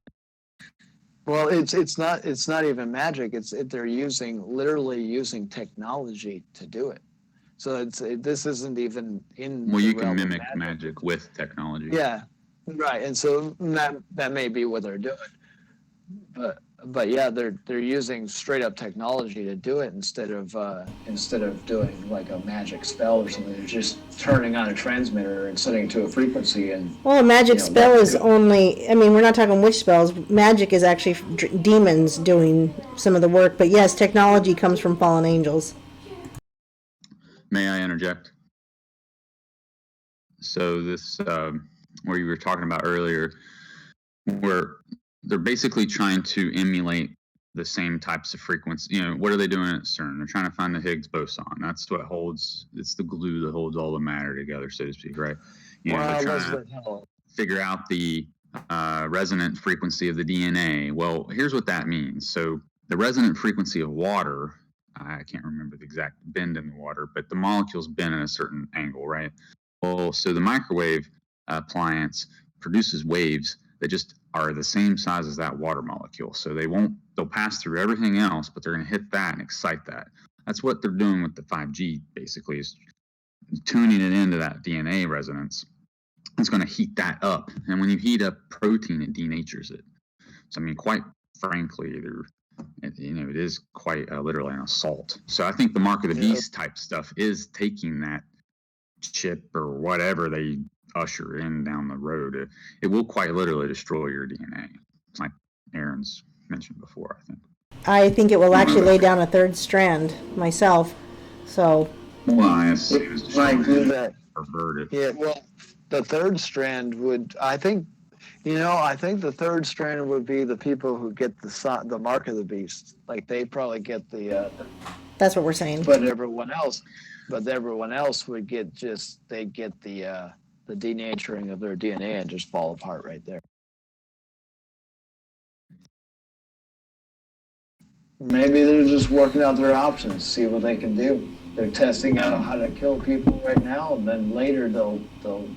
Well, it's not even magic. They're literally using technology to do it. So this isn't even in. Well, the you can realm of mimic magic with technology. Yeah, right. And so that may be what they're doing, but yeah, they're using straight up technology to do it instead of doing like a magic spell or something. They're just turning on a transmitter and setting it to a frequency. And well, a magic spell is only. I mean, we're not talking witch spells. Magic is actually demons doing some of the work. But yes, technology comes from fallen angels. May I interject? So this, where you were talking about earlier, where they're basically trying to emulate the same types of frequency. What are they doing at CERN? They're trying to find the Higgs boson. That's what it's the glue that holds all the matter together, so to speak, right? They're trying to figure out the resonant frequency of the DNA. Well, here's what that means. So the resonant frequency of water, I can't remember the exact bend in the water, but the molecules bend at a certain angle, right? Well, so the microwave appliance produces waves that just are the same size as that water molecule. So they'll pass through everything else, but they're going to hit that and excite that. That's what they're doing with the 5G, basically, is tuning it into that DNA resonance. It's going to heat that up. And when you heat up protein, it denatures it. So, I mean, quite frankly, it is quite literally an assault. So I think the mark of the beast type stuff is taking that chip or whatever they usher in down the road. It will quite literally destroy your DNA. It's like Aaron's mentioned before, I think. I think it will actually lay down a third strand myself. So. Well, I assume it was might do that. Perverted. Yeah. Well, the third strand would. I think the third strand would be the people who get the mark of the beast. Like they probably get the. That's what we're saying. But everyone else would get the denaturing of their DNA and just fall apart right there. Maybe they're just working out their options, see what they can do. They're testing out how to kill people right now, and then later they'll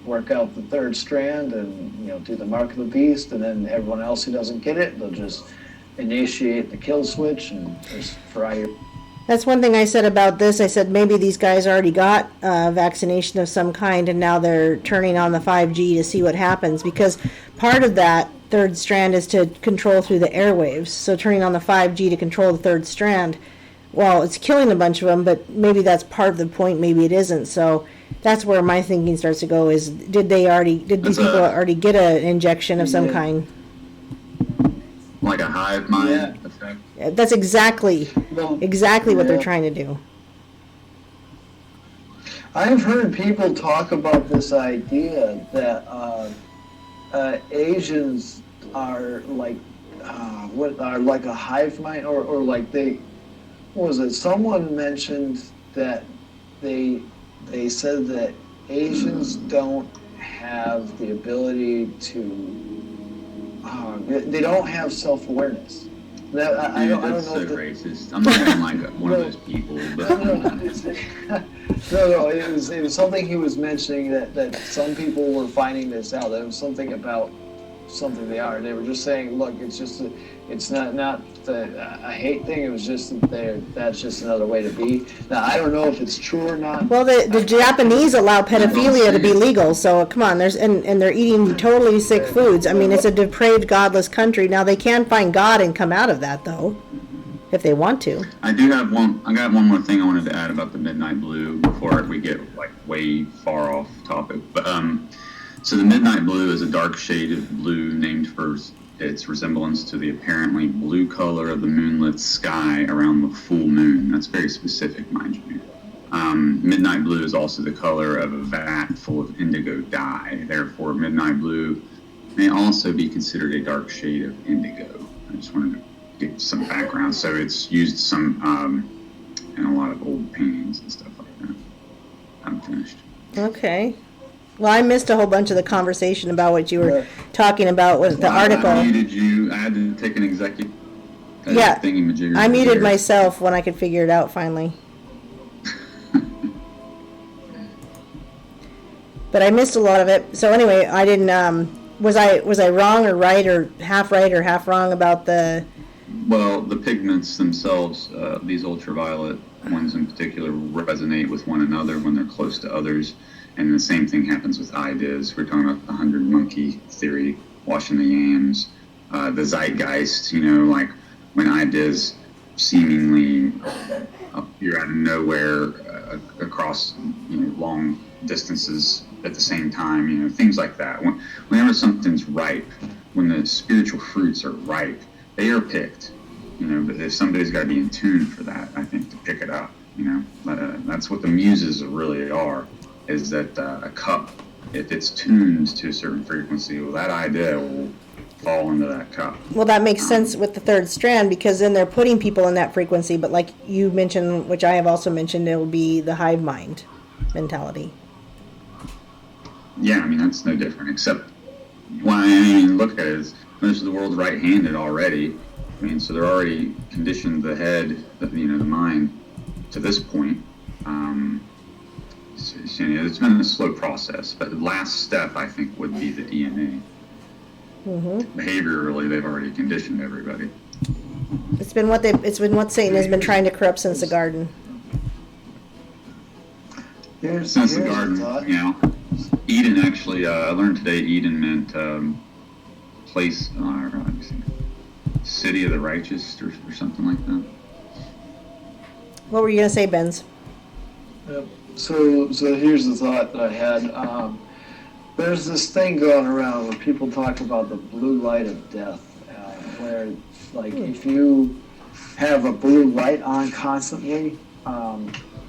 work out the third strand and do the mark of the beast, and then everyone else who doesn't get it, they'll just initiate the kill switch and just fry your. That's one thing I said about this. I said maybe these guys already got vaccination of some kind, and now they're turning on the 5G to see what happens, because part of that third strand is to control through the airwaves. So turning on the 5G to control the third strand, well, it's killing a bunch of them, but maybe that's part of the point, maybe it isn't. So that's where my thinking starts to go is, did these people already get an injection of some kind? Like a hive mind effect? That's exactly what they're trying to do. I've heard people talk about this idea that Asians are like like a hive mind, or like they. What was it? Someone mentioned that they said that Asians don't have the ability to. They don't have self-awareness. I don't know. So racist. I'm not even like one of those people. But. No. It was something he was mentioning that some people were finding this out. That it was something about something they are. They were just saying, look, it's not a hate thing. It was just that's just another way to be. Now I don't know if it's true or not. Well, the Japanese allow pedophilia to be legal, so come on. And they're eating totally sick foods. I mean, it's a depraved, godless country. Now they can find God and come out of that, though. if they want to. I got one more thing I wanted to add about the midnight blue before we get like way far off topic. But so the midnight blue is a dark shade of blue named for its resemblance to the apparently blue color of the moonlit sky around the full moon. That's very specific, mind you. Midnight blue is also the color of a vat full of indigo dye. Therefore, midnight blue may also be considered a dark shade of indigo. I just wanted to give some background. So it's used some in a lot of old paintings and stuff like that. I'm finished. Okay. Well, I missed a whole bunch of the conversation about what you were talking about with the article. I muted you. I had to take an executive thingy-majigger. I muted myself when I could figure it out finally. But I missed a lot of it. So anyway, I didn't. Was I wrong or right or half wrong about the? Well, the pigments themselves, these ultraviolet ones in particular, resonate with one another when they're close to others, and the same thing happens with IDIS. We're talking about the 100 monkey theory, washing the yams, the zeitgeist. Like when IDIS seemingly appear out of nowhere across long distances at the same time, things like that. Whenever something's ripe, when the spiritual fruits are ripe, they are picked, but somebody's got to be in tune for that, I think, to pick it up, That's what the muses really are, is that a cup, if it's tuned to a certain frequency, well, that idea will fall into that cup. Well, that makes sense with the third strand, because then they're putting people in that frequency, but like you mentioned, which I have also mentioned, it will be the hive mind mentality. Yeah, that's no different, except look at it, most of the world's right-handed already. So they're already conditioned the head, the mind, to this point. It's been a slow process, but the last step, I think, would be the DNA. Mm-hmm. Behaviorally, they've already conditioned everybody. It's been what Satan has been trying to corrupt since the garden. Since the garden, Eden actually. I learned today Eden meant place, city of the righteous, or something like that. What were you gonna say, Benz? So here's the thought that I had. There's this thing going around where people talk about the blue light of death, where if you have a blue light on constantly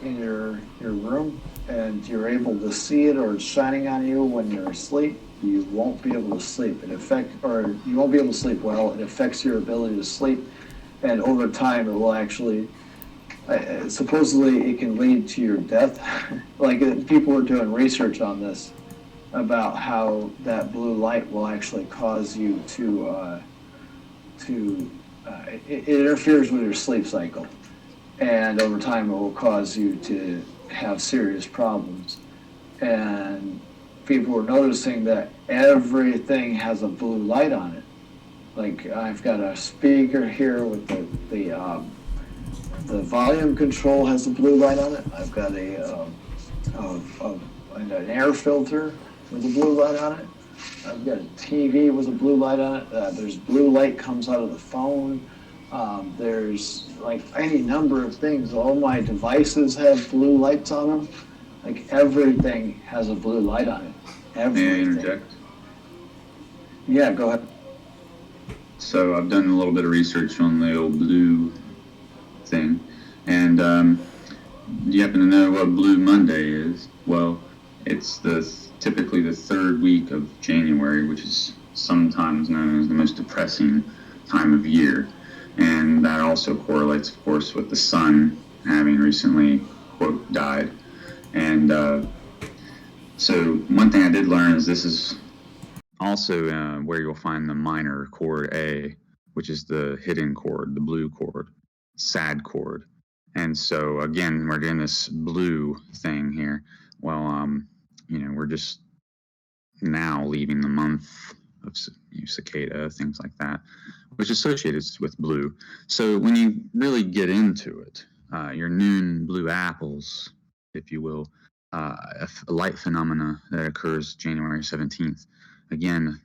in your room, and you're able to see it, or it's shining on you when you're asleep, you won't be able to sleep. You won't be able to sleep well. It affects your ability to sleep, and over time, it will actually. Supposedly, it can lead to your death. People are doing research on this about how that blue light will actually cause you it interferes with your sleep cycle, and over time, it will cause you to have serious problems. And people are noticing that everything has a blue light on it. I've got a speaker here with the volume control has a blue light on it. I've got an air filter with a blue light on it. I've got a TV with a blue light on it. There's blue light comes out of the phone. There's any number of things. All my devices have blue lights on them. Everything has a blue light on it. Everything. May I interject? Yeah, go ahead. So I've done a little bit of research on the old blue thing, and do you happen to know what Blue Monday is? Well, it's typically the third week of January, which is sometimes known as the most depressing time of year. And that also correlates, of course, with the sun having recently, quote, died. And so one thing I did learn is this is also where you'll find the minor chord A, which is the hidden chord, the blue chord, sad chord. And so, again, we're doing this blue thing here. Well, we're just now leaving the month of cicada, things like that, which is associated with blue. So when you really get into it, your noon blue apples, if you will, a light phenomena that occurs January 17th, again,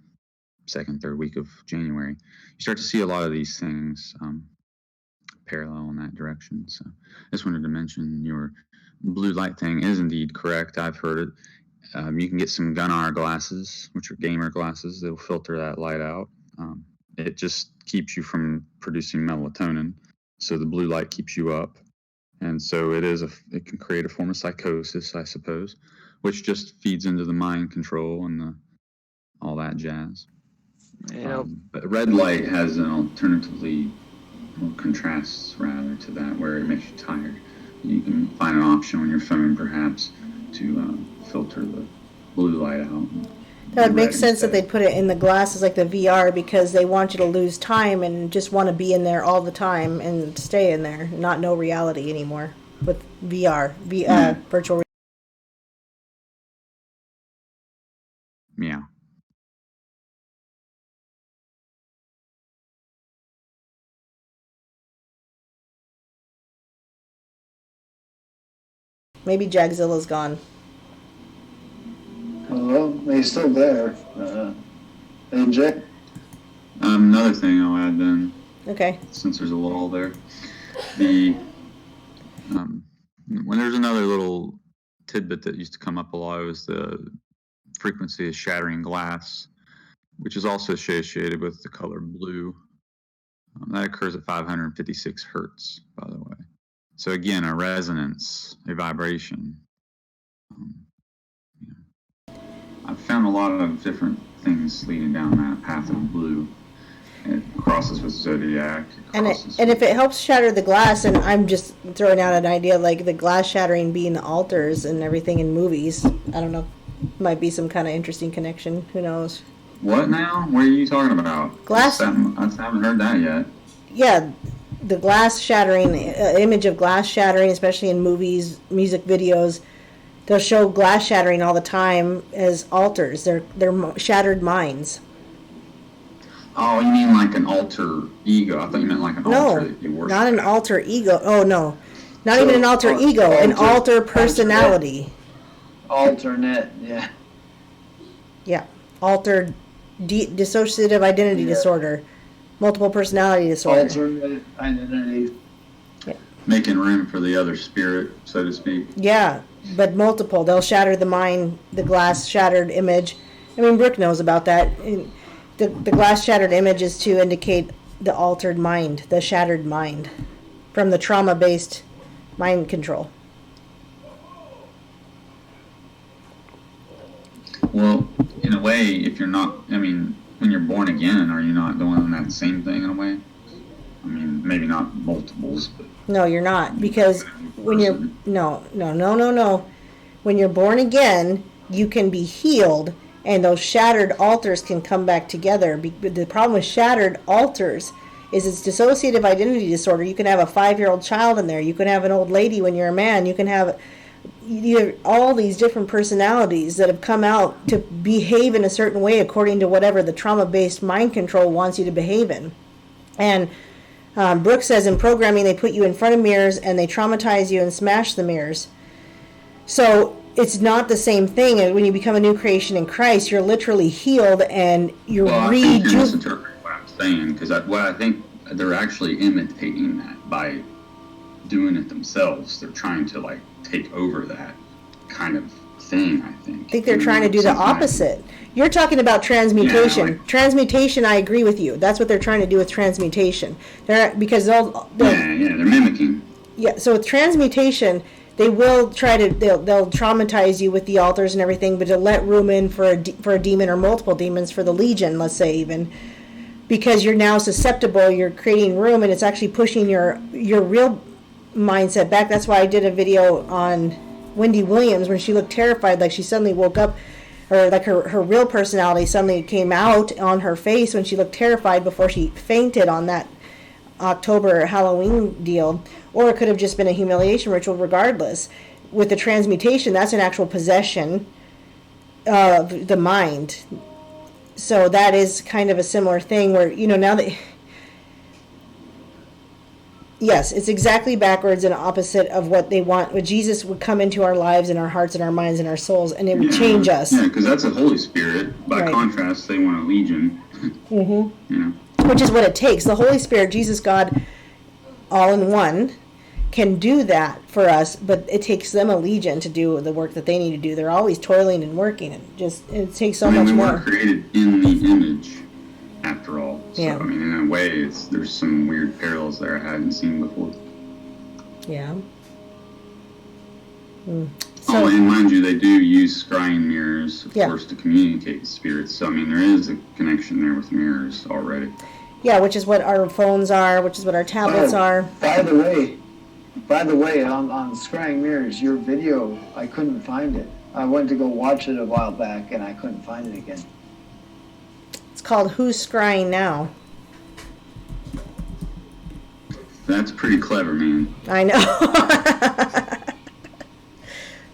second, third week of January, you start to see a lot of these things parallel in that direction. So I just wanted to mention your blue light thing is indeed correct. I've heard it. You can get some gun-hour glasses, which are gamer glasses. They'll filter that light out. It just keeps you from producing melatonin, so the blue light keeps you up, and so it can create a form of psychosis, I suppose, which just feeds into the mind control and all that jazz. But red light has an alternatively contrasts rather to that, where it makes you tired. You can find an option on your phone, perhaps, to filter the blue light out. That would make sense that they'd put it in the glasses like the VR, because they want you to lose time and just want to be in there all the time and stay in there, not know reality anymore with VR, virtual reality. Yeah. Maybe Jagzilla's gone. Well, he's still there. AJ? Another thing I'll add then. Okay. Since there's a lull there. When there's another little tidbit that used to come up a lot, was the frequency of shattering glass, which is also associated with the color blue. That occurs at 556 hertz, by the way. So again, a resonance, a vibration. I've found a lot of different things leading down that path of blue. It crosses with zodiac. And if it helps shatter the glass, and I'm just throwing out an idea, like the glass shattering being the altars and everything in movies, I don't know, might be some kind of interesting connection. Who knows? What now? What are you talking about? Glass. I haven't heard that yet. Yeah, the glass shattering, image of glass shattering, especially in movies, music videos, they'll show glass shattering all the time as altars. They're shattered minds. Oh, you mean like an alter ego? I thought you meant like an altar that you worship. Not an alter ego. Oh, no. Not even an alter ego, an alter personality. Alternate, yeah. Yeah. Altered dissociative identity disorder. Multiple personality disorder. Alternate identity. Yeah. Making room for the other spirit, so to speak. Yeah, but multiple. They'll shatter the mind, the glass shattered image. I mean, Brooke knows about that. The glass shattered image is to indicate the altered mind, the shattered mind, from the trauma-based mind control. Well, in a way, if you're not, I mean, when you're born again, are you not doing that same thing in a way? I mean, maybe not multiples, but... No, you're not, because when you're... No. When you're born again, you can be healed, and those shattered altars can come back together. The problem with shattered altars is it's dissociative identity disorder. You can have a 5-year-old child in there. You can have an old lady when you're a man. You have all these different personalities that have come out to behave in a certain way according to whatever the trauma-based mind control wants you to behave in. And Brooke says in programming they put you in front of mirrors and they traumatize you and smash the mirrors. So it's not the same thing. And when you become a new creation in Christ, you're literally healed and you're I think you're misinterpreting what I'm saying, because I think they're actually imitating that by doing it themselves. They're trying to like take over that kind of thing, I think. I think they're trying to do the opposite. You're talking about transmutation. Yeah, Transmutation, I agree with you. That's what they're trying to do with transmutation. Because they're mimicking. Yeah, so with transmutation, they will try to, they'll traumatize you with the altars and everything, but to let room in for a demon or multiple demons, for the legion, let's say even, because you're now susceptible, you're creating room, and it's actually pushing your real mindset back. That's why I did a video on Wendy Williams when she looked terrified, like she suddenly woke up, or like her real personality suddenly came out on her face when she looked terrified before she fainted on that October Halloween deal. Or it could have just been a humiliation ritual regardless. With the transmutation, that's an actual possession of the mind. So that is kind of a similar thing where, now that... Yes, it's exactly backwards and opposite of what they want. What Jesus would come into our lives and our hearts and our minds and our souls, and it would change us. Yeah, because that's a Holy Spirit. By contrast, they want a legion. Mm-hmm. Which is what it takes. The Holy Spirit, Jesus, God, all in one, can do that for us, but it takes them a legion to do the work that they need to do. They're always toiling and working, and it takes so much we more. were created in the image, after all. So, Yeah. I mean, in a way, there's some weird parallels there I hadn't seen before. Yeah. Oh, and mind you, they do use scrying mirrors, of Yeah. course, to communicate with spirits. So, I mean, there is a connection there with mirrors already. Yeah, which is what our phones are, which is what our tablets are. By the way, on Scrying Mirrors, your video, I couldn't find it. I went to go watch it a while back, and I couldn't find it again. It's called Who's Scrying Now? That's pretty clever, man. I know.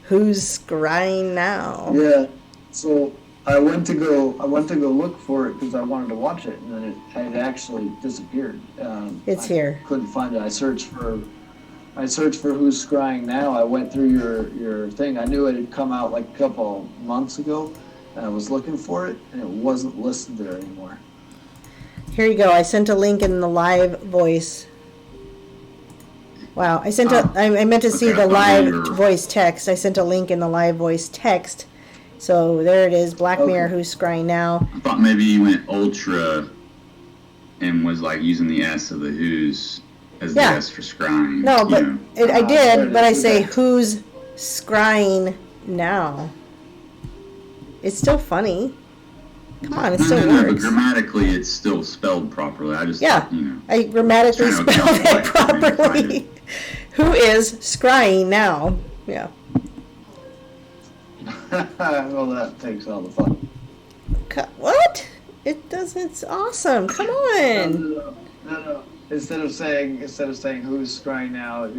Who's scrying now? Yeah. So I went to go look for it because I wanted to watch it, and then it had actually disappeared. It's here. Couldn't find it. I searched for Who's Scrying Now. I went through your thing. I knew it had come out like a couple months ago, and I was looking for it, and it wasn't listed there anymore. Here you go. I sent a link in the live voice. Wow, I meant to see the live voice text. I sent a link in the live voice text. So there it is, Black Mirror, Who's Scrying Now. I thought maybe you went ultra and was like using the S of the Who's as the S for scrying. No, but I did, but I say Who's Scrying Now. It's still funny. Come on, it still No, but works. grammatically it's still spelled properly. I just Yeah, thought, you know. I grammatically spelled it properly. Who is scrying now? Yeah. Well, that takes all the fun. What? It does. It's awesome. Come on. No. Instead of saying Who's Scrying Now.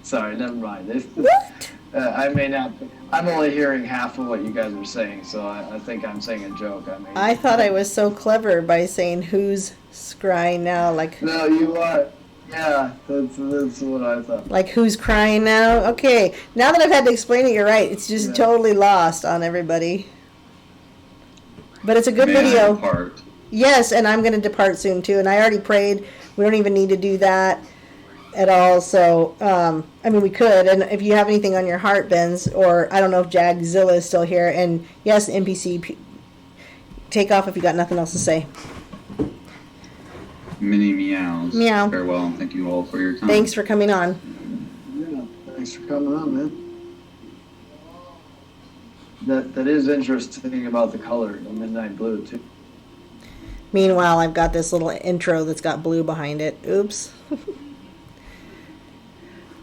Sorry, never mind. What? I may not. I'm only hearing half of what you guys are saying, so I think I'm saying a joke. I thought I was so clever by saying Who's scrying now, like. No, you are. Yeah, that's what I thought. Like Who's crying now? Okay, now that I've had to explain it, you're right. It's just totally lost on everybody. But it's a good video. Depart? Yes, and I'm going to depart soon too. And I already prayed. We don't even need to do that at all. So, I mean, we could. And if you have anything on your heart, Benz, or I don't know if Jagzilla is still here. And yes, NPC, take off if you got nothing else to say. Many meows. Meow. Farewell, and thank you all for your time. Thanks for coming on. Yeah, thanks for coming on, man. That is interesting about the color, the midnight blue too. Meanwhile, I've got this little intro that's got blue behind it. Oops.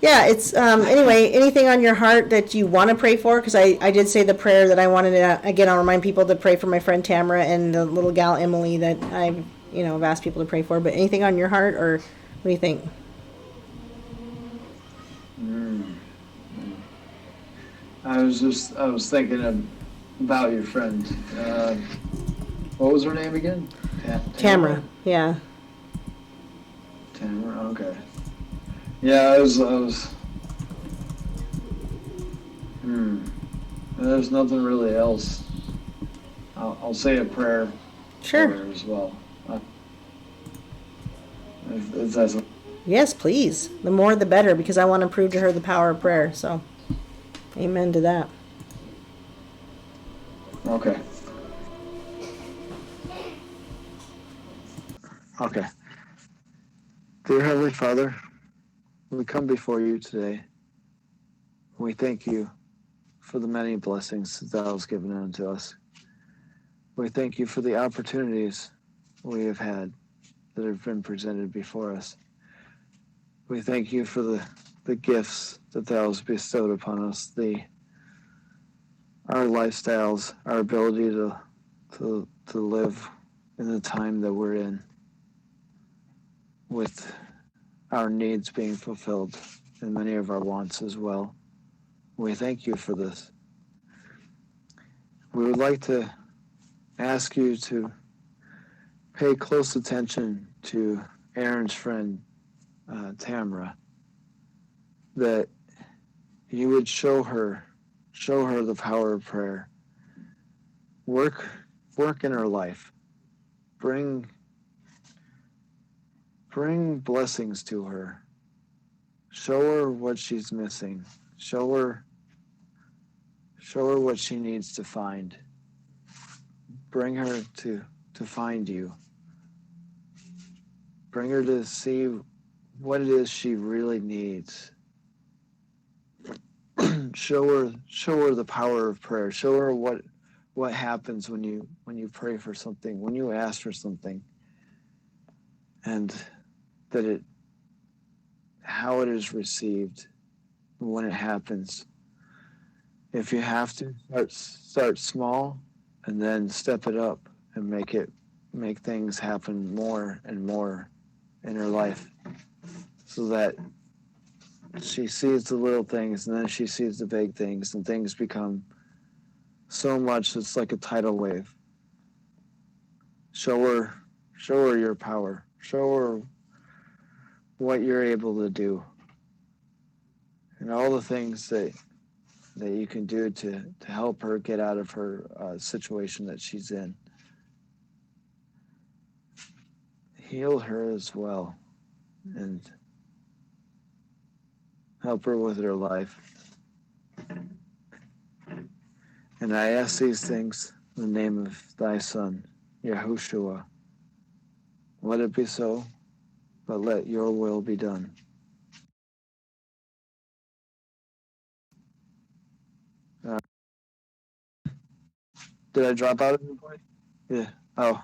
Yeah, it's, anyway, anything on your heart that you want to pray for? Because I did say the prayer that I wanted to, again, I'll remind people to pray for my friend Tamara and the little gal Emily that I've asked people to pray for. But anything on your heart, or what do you think? I was thinking about your friend. What was her name again? Tamara. Yeah. Tamara. Okay. Yeah, I was. There's nothing really else. I'll say a prayer. Sure. For her as well. If that's. Yes, please. The more, the better, because I want to prove to her the power of prayer. So, amen to that. Okay. Okay. Dear Heavenly Father, we come before you today. We thank you for the many blessings that thou hast given unto us. We thank you for the opportunities we have had that have been presented before us. We thank you for the gifts that thou hast bestowed upon us, our lifestyles, our ability to live in the time that we're in, with our needs being fulfilled and many of our wants as well. We thank you for this. We would like to ask you to pay close attention to Aaron's friend, Tamara, that you would show her the power of prayer. Work in her life. Bring Bring blessings to her. Show her what she's missing. Show her what she needs to find. Bring her to find you. Bring her to see what it is she really needs. show her the power of prayer. Show her what happens when you pray for something, when you ask for something, and how it is received when it happens. If you have to, start small and then step it up and make things happen more and more in her life, so that she sees the little things and then she sees the big things, and things become so much it's like a tidal wave. Show her your power. Show her what you're able to do, and all the things that you can do to help her get out of her situation that she's in. Heal her as well, and help her with her life. And I ask these things in the name of thy Son, Yahushua. Let it be so, but let your will be done. Did I drop out at any point? Yeah. Oh.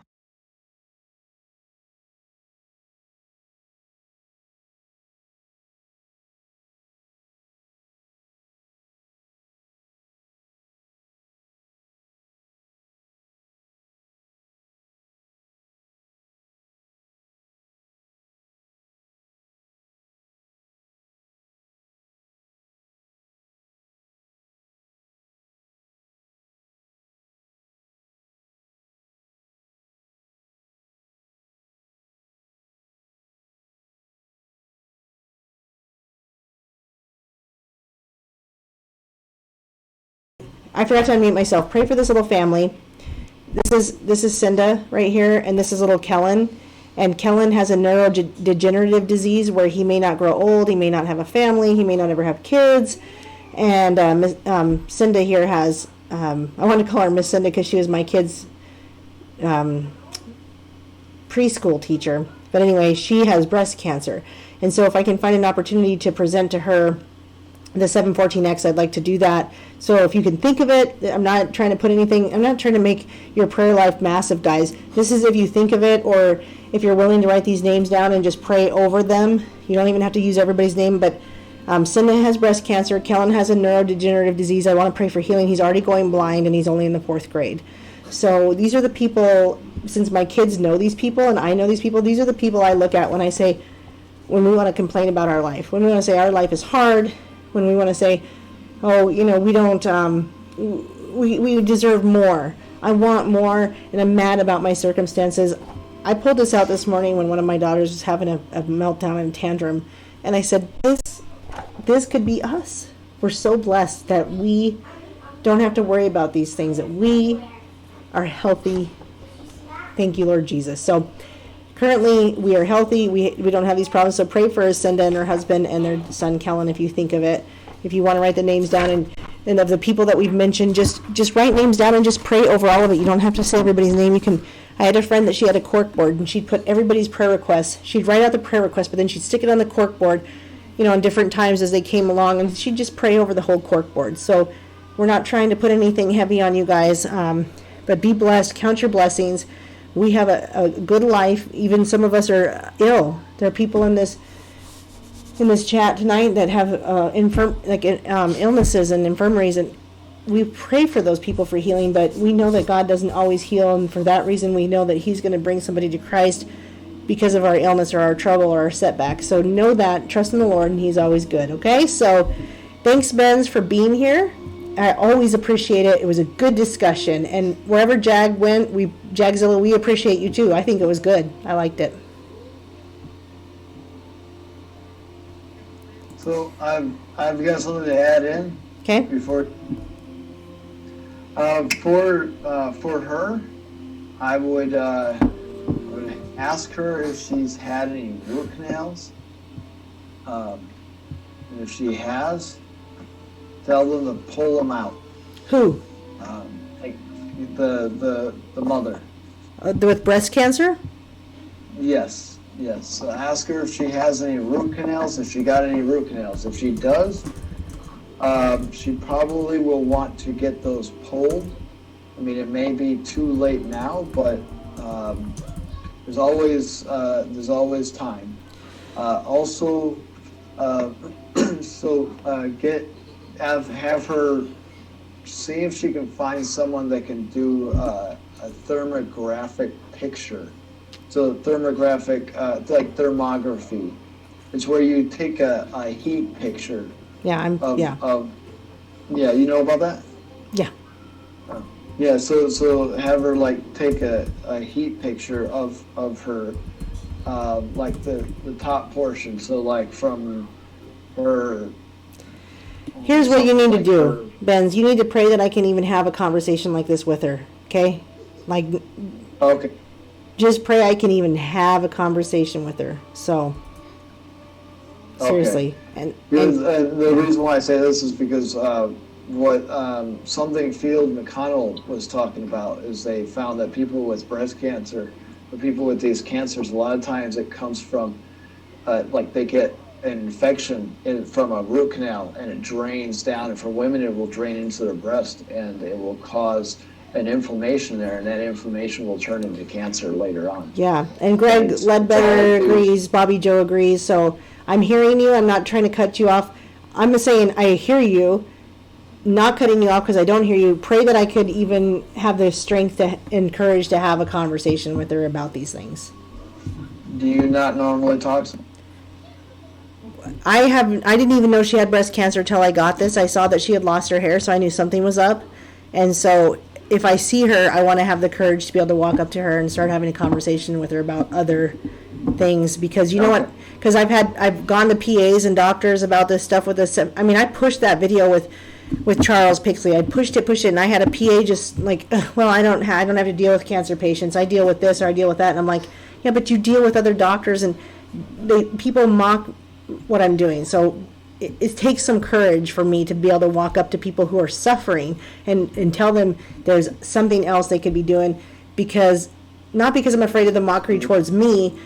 I forgot to unmute myself. Pray for this little family. This is Cinda right here, and this is little Kellen. And Kellen has a neurodegenerative disease where he may not grow old, he may not have a family, he may not ever have kids. And Cinda here has, I want to call her Miss Cinda because she was my kid's preschool teacher. But anyway, she has breast cancer. And so if I can find an opportunity to present to her the 714X, I'd like to do that. So if you can think of it, I'm not trying to put anything, I'm not trying to make your prayer life massive, guys. This is if you think of it, or if you're willing to write these names down and just pray over them. You don't even have to use everybody's name, but Cinda has breast cancer. Kellen has a neurodegenerative disease. I want to pray for healing. He's already going blind, and he's only in the 4th grade. So these are the people, since my kids know these people and I know these people, these are the people I look at when I say, when we want to complain about our life, when we want to say our life is hard, when we want to say, oh, you know, we don't, we deserve more. I want more, and I'm mad about my circumstances. I pulled this out this morning when one of my daughters was having a meltdown and tantrum, and I said, this could be us. We're so blessed that we don't have to worry about these things, that we are healthy. Thank you, Lord Jesus. So currently, we are healthy. We don't have these problems. So pray for Cinda and her husband and their son, Kellen, if you think of it. If you want to write the names down, and of the people that we've mentioned, just write names down and just pray over all of it. You don't have to say everybody's name. You can. I had a friend that she had a cork board, and she'd put everybody's prayer requests. She'd write out the prayer request, but then she'd stick it on the cork board, you know, in different times as they came along, and she'd just pray over the whole cork board. So we're not trying to put anything heavy on you guys, but be blessed. Count your blessings. We have a good life. Even some of us are ill. There are people in this chat tonight that have illnesses and infirmaries, and we pray for those people for healing, but we know that God doesn't always heal, and for that reason we know that he's going to bring somebody to Christ because of our illness or our trouble or our setback. So know that, trust in the Lord, and he's always good. Okay, so thanks, Benz, for being here. I always appreciate it. It was a good discussion, and wherever Jag went, Jagzilla, we appreciate you too. I think it was good. I liked it. So I've got something to add in. Okay. Before for her, I would ask her if she's had any root canals. And if she has, tell them to pull them out. Who? Like the mother. With breast cancer? Yes, yes. So ask her if she has any root canals, if she got any root canals. If she does, she probably will want to get those pulled. I mean, it may be too late now, but there's always time. Also, have her see if she can find someone that can do a thermographic picture. So thermographic, like thermography. It's where you take a heat picture. Yeah, Yeah, you know about that? Yeah. Yeah, so have her like take a heat picture of her, like the top portion. So like from her. Here's what you need to do, Benz. You need to pray that I can even have a conversation like this with her. Okay? Like. Okay. Just pray I can even have a conversation with her. So. Seriously. Okay. And the reason why I say this is because what something Field McConnell was talking about is they found that people with breast cancer, the people with these cancers, a lot of times it comes from, like they get an infection from a root canal and it drains down, and for women it will drain into their breast and it will cause an inflammation there, and that inflammation will turn into cancer later on. Yeah, and Greg Ledbetter agrees, Bobby Joe agrees, so I'm hearing you, I'm not trying to cut you off. I'm saying I hear you, not cutting you off because I don't hear you. Pray that I could even have the strength and courage to have a conversation with her about these things. Do you not normally talk? I didn't even know she had breast cancer till I got this. I saw that she had lost her hair, so I knew something was up. And so if I see her, I want to have the courage to be able to walk up to her and start having a conversation with her about other things, because you know what, because I've gone to PAs and doctors about this stuff with this. I mean, I pushed that video with Charles Pixley. I pushed it, and I had a PA just like, well, I don't have to deal with cancer patients. I deal with this or I deal with that. And I'm like, yeah, but you deal with other doctors, and people mock what I'm doing. So it takes some courage for me to be able to walk up to people who are suffering and tell them there's something else they could be doing, not because I'm afraid of the mockery towards me,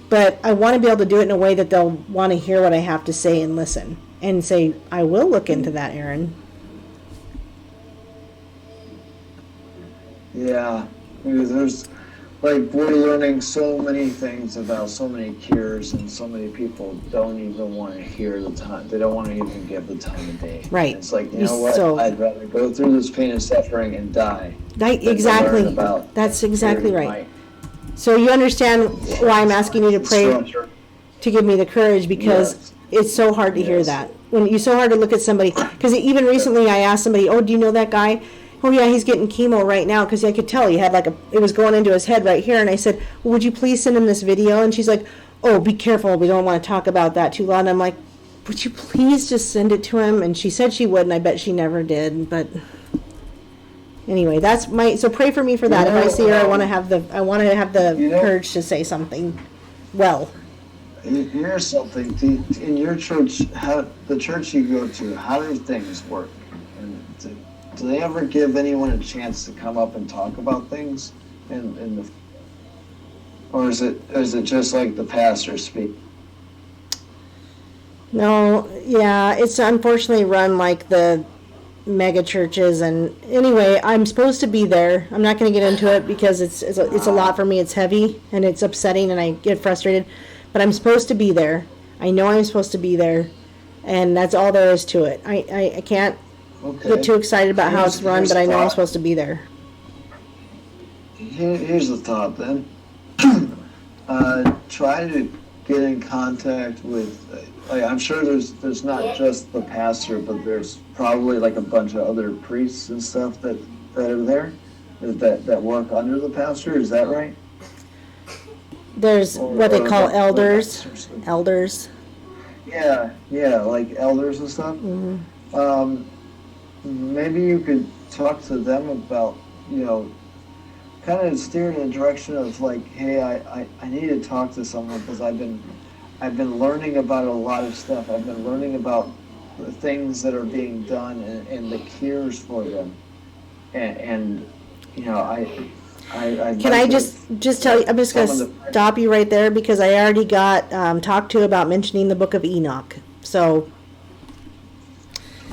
but I want to be able to do it in a way that they'll want to hear what I have to say and listen and say, I will look into that, Aaron. Yeah, because we're learning so many things about so many cures, and so many people don't even want to hear the time. They don't want to even give the time of day. Right. It's like, you know what? I'd rather go through this pain and suffering and die. Exactly. That's exactly right. So you understand why I'm asking you to pray to give me the courage, because it's so hard to hear that. When it's so hard to look at somebody, because even recently I asked somebody, oh, do you know that guy? Oh yeah, he's getting chemo right now, because I could tell he had it was going into his head right here, and I said, well, would you please send him this video? And she's like, oh, be careful, we don't want to talk about that too long. And I'm like, would you please just send it to him? And she said she would, and I bet she never did, but anyway, so pray for me for that. If I see her, I want to have the courage to say something well. Here's something. In your church, the church you go to, how do things work? And do they ever give anyone a chance to come up and talk about things? Or is it just like the pastor speak? No, yeah, it's unfortunately run like the mega churches. And anyway, I'm supposed to be there. I'm not going to get into it because it's a lot for me. It's heavy and it's upsetting and I get frustrated. But I'm supposed to be there. I know I'm supposed to be there, and that's all there is to it. I can't get too excited about how it's run, but I know I'm supposed to be there. Here's the thought then. Try to get in contact with, I'm sure there's not just the pastor, but there's probably like a bunch of other priests and stuff that are there that work under the pastor. Is that right? There's what they call elders. Elders. Yeah, like elders and stuff. Mm-hmm. Maybe you could talk to them about, kind of steered in the direction of like, hey, I need to talk to someone because I've been learning about a lot of stuff. I've been learning about the things that are being done and the cures for them. And you know, Can I just tell you, I'm just going to stop you right there because I already got talked to about mentioning the Book of Enoch. So,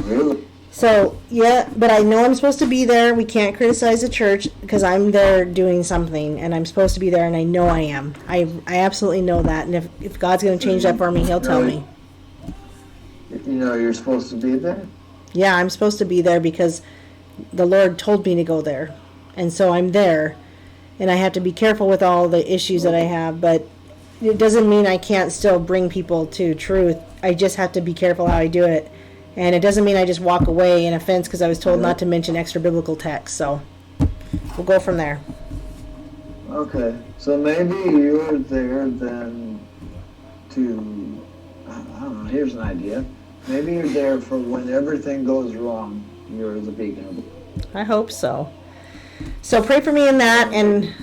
really? So, yeah, but I know I'm supposed to be there. We can't criticize the church because I'm there doing something, and I'm supposed to be there, and I know I am. I absolutely know that, and if God's going to change that for me, He'll tell me. You know you're supposed to be there? Yeah, I'm supposed to be there because the Lord told me to go there, and so I'm there, and I have to be careful with all the issues that I have, but it doesn't mean I can't still bring people to truth. I just have to be careful how I do it. And it doesn't mean I just walk away in offense because I was told not to mention extra biblical text. So we'll go from there. Okay. So maybe you're there then to, I don't know, here's an idea. Maybe you're there for when everything goes wrong, you're the beacon. I hope so. So pray for me in that. And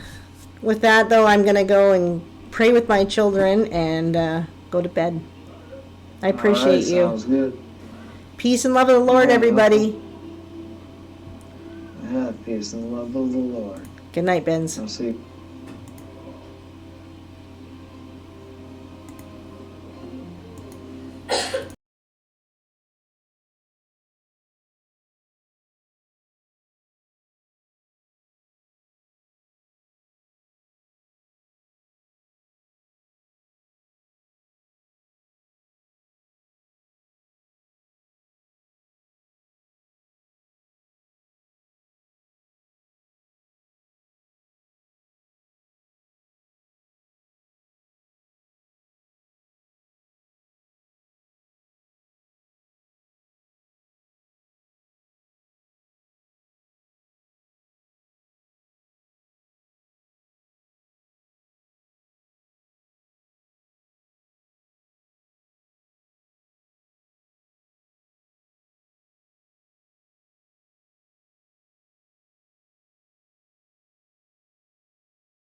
with that, though, I'm going to go and pray with my children and go to bed. I appreciate you. Sounds good. Peace and love of the Lord, everybody. Yeah, peace and love of the Lord. Good night, Benz. I'll see you.